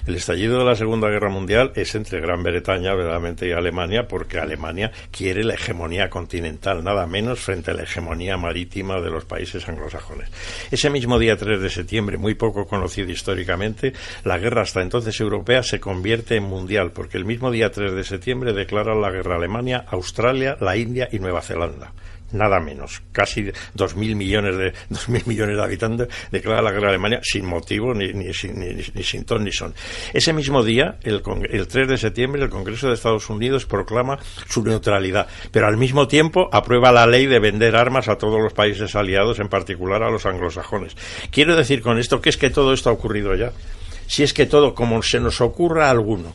El estallido de la Segunda Guerra Mundial es entre Gran Bretaña, verdaderamente, y Alemania, porque Alemania quiere la hegemonía continental, nada menos, frente a la hegemonía marítima de los países anglosajones. Ese mismo día 3 de septiembre, muy poco conocido históricamente, la guerra hasta entonces europea se convierte en mundial, porque el mismo día 3 de septiembre declara la guerra Alemania, Australia, la India y Nueva Zelanda. Nada menos, casi 2.000 millones de habitantes declara la guerra a Alemania sin motivo ni sin ton ni son. Ese mismo día, el 3 de septiembre, el Congreso de Estados Unidos proclama su neutralidad, pero al mismo tiempo aprueba la ley de vender armas a todos los países aliados, en particular a los anglosajones. Quiero decir con esto que es que todo esto ha ocurrido ya. Si es que todo, como se nos ocurra a alguno,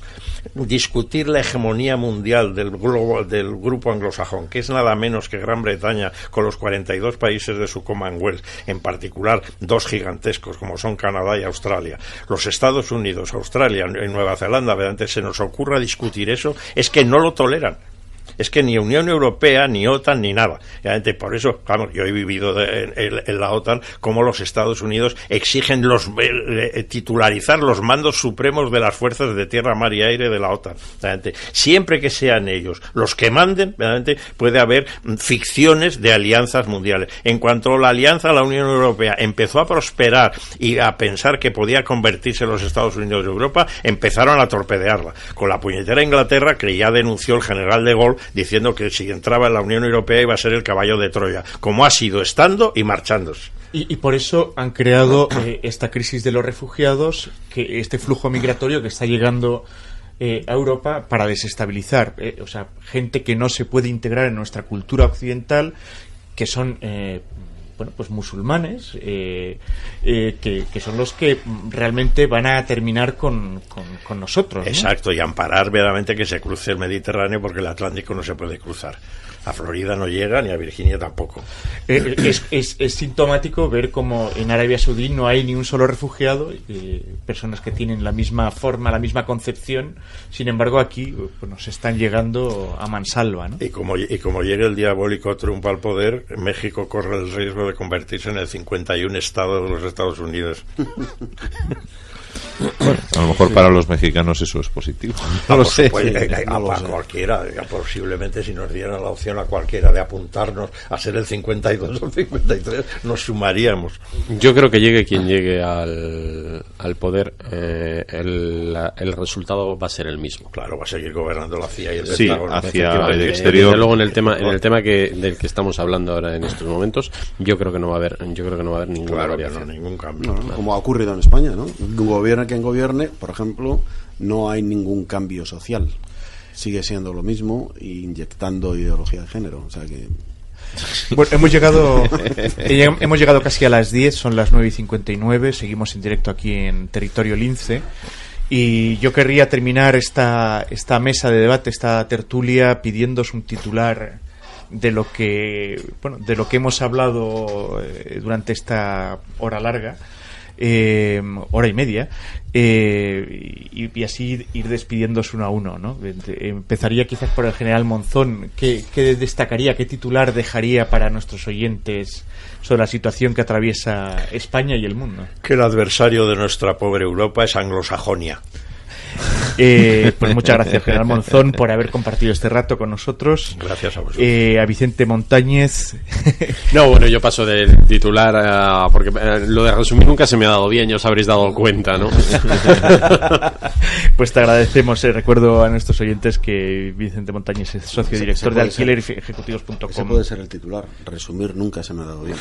discutir la hegemonía mundial del grupo anglosajón, que es nada menos que Gran Bretaña con los 42 países de su Commonwealth, en particular dos gigantescos como son Canadá y Australia, los Estados Unidos, Australia y Nueva Zelanda, verdaderamente se nos ocurra discutir eso, es que no lo toleran. Es que ni Unión Europea, ni OTAN, ni nada. Realmente por eso, vamos, yo he vivido en la OTAN como los Estados Unidos exigen titularizar los mandos supremos de las fuerzas de tierra, mar y aire de la OTAN. Realmente, siempre que sean ellos los que manden, realmente puede haber ficciones de alianzas mundiales. En cuanto la alianza, la Unión Europea empezó a prosperar y a pensar que podía convertirse en los Estados Unidos de Europa, empezaron a torpedearla. Con la puñetera Inglaterra, que ya denunció el general de Gaulle, diciendo que si entraba en la Unión Europea iba a ser el caballo de Troya, como ha sido estando y marchándose. Y por eso han creado esta crisis de los refugiados, que este flujo migratorio que está llegando a Europa para desestabilizar, o sea, gente que no se puede integrar en nuestra cultura occidental, que son pues musulmanes, que son los que realmente van a terminar con nosotros, ¿no? Exacto, y amparar verdaderamente que se cruce el Mediterráneo, porque el Atlántico no se puede cruzar. A Florida no llega, ni a Virginia tampoco. Es sintomático ver como en Arabia Saudí no hay ni un solo refugiado, personas que tienen la misma forma, la misma concepción. Sin embargo, aquí pues, nos están llegando a mansalva, ¿no? Y como llegue el diabólico Trump al poder, México corre el riesgo de convertirse en el 51 estado de los Estados Unidos. Bueno, a lo mejor para los mexicanos eso es positivo. No lo sé. Cualquiera, posiblemente si nos dieran la opción a cualquiera de apuntarnos a ser el 52 o el 53, nos sumaríamos. Yo creo que llegue quien llegue al poder, el resultado va a ser el mismo. Claro, va a seguir gobernando la CIA y el Pentágono. Hacia el exterior. Desde luego en el tema del que estamos hablando ahora en estos momentos, yo creo que no va a haber ninguna variación. Ningún cambio. No, como ha ocurrido en España, ¿no? Gobierne quien gobierne, por ejemplo, no hay ningún cambio social. Sigue siendo lo mismo, inyectando ideología de género. O sea que... Bueno, hemos llegado casi a las 10, son las 9:59, seguimos en directo aquí en Territorio Lince. Y yo querría terminar esta mesa de debate, esta tertulia, pidiéndoos un titular de lo que hemos hablado durante esta hora larga. Hora y media, y así ir despidiéndose uno a uno, ¿no? Empezaría quizás por el general Monzón. ¿Qué destacaría, qué titular dejaría para nuestros oyentes sobre la situación que atraviesa España y el mundo? Que el adversario de nuestra pobre Europa es Anglosajonia. Pues muchas gracias, general Monzón, por haber compartido este rato con nosotros. Gracias a vosotros. A Vicente Montañez. No, bueno, yo paso del titular porque lo de resumir nunca se me ha dado bien, ya os habréis dado cuenta, ¿no? Pues te agradecemos. Recuerdo a nuestros oyentes que Vicente Montañez es socio director de alquilerejecutivos.com. Ese puede ser el titular. Resumir nunca se me ha dado bien.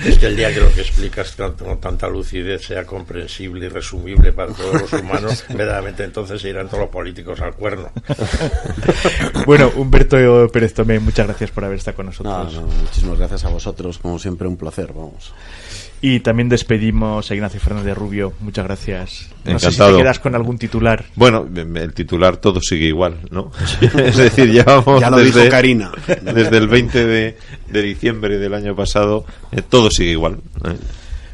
Es que el día que lo que explicas con tanta lucidez sea comprensible y resumible para todos los humanos, verdaderamente entonces se irán todos los políticos al cuerno. Bueno, Humberto Pérez Tomé, muchas gracias por haber estado con nosotros. Muchísimas gracias a vosotros, como siempre un placer, vamos. Y también despedimos a Ignacio Fernández Rubio. Muchas gracias. No Encantado. sé si te quedas con algún titular. Bueno, el titular todo sigue igual, ¿no? Es decir, llevamos ya lo dijo Karina. Desde el 20 de diciembre del año pasado, todo sigue igual.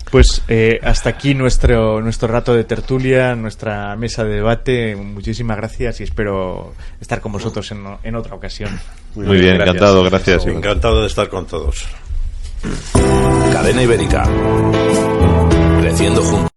Pues hasta aquí nuestro rato de tertulia, nuestra mesa de debate. Muchísimas gracias y espero estar con vosotros en otra ocasión. Muy bien, gracias. encantado, gracias. Encantado de estar con todos. Cadena Ibérica. Creciendo juntos.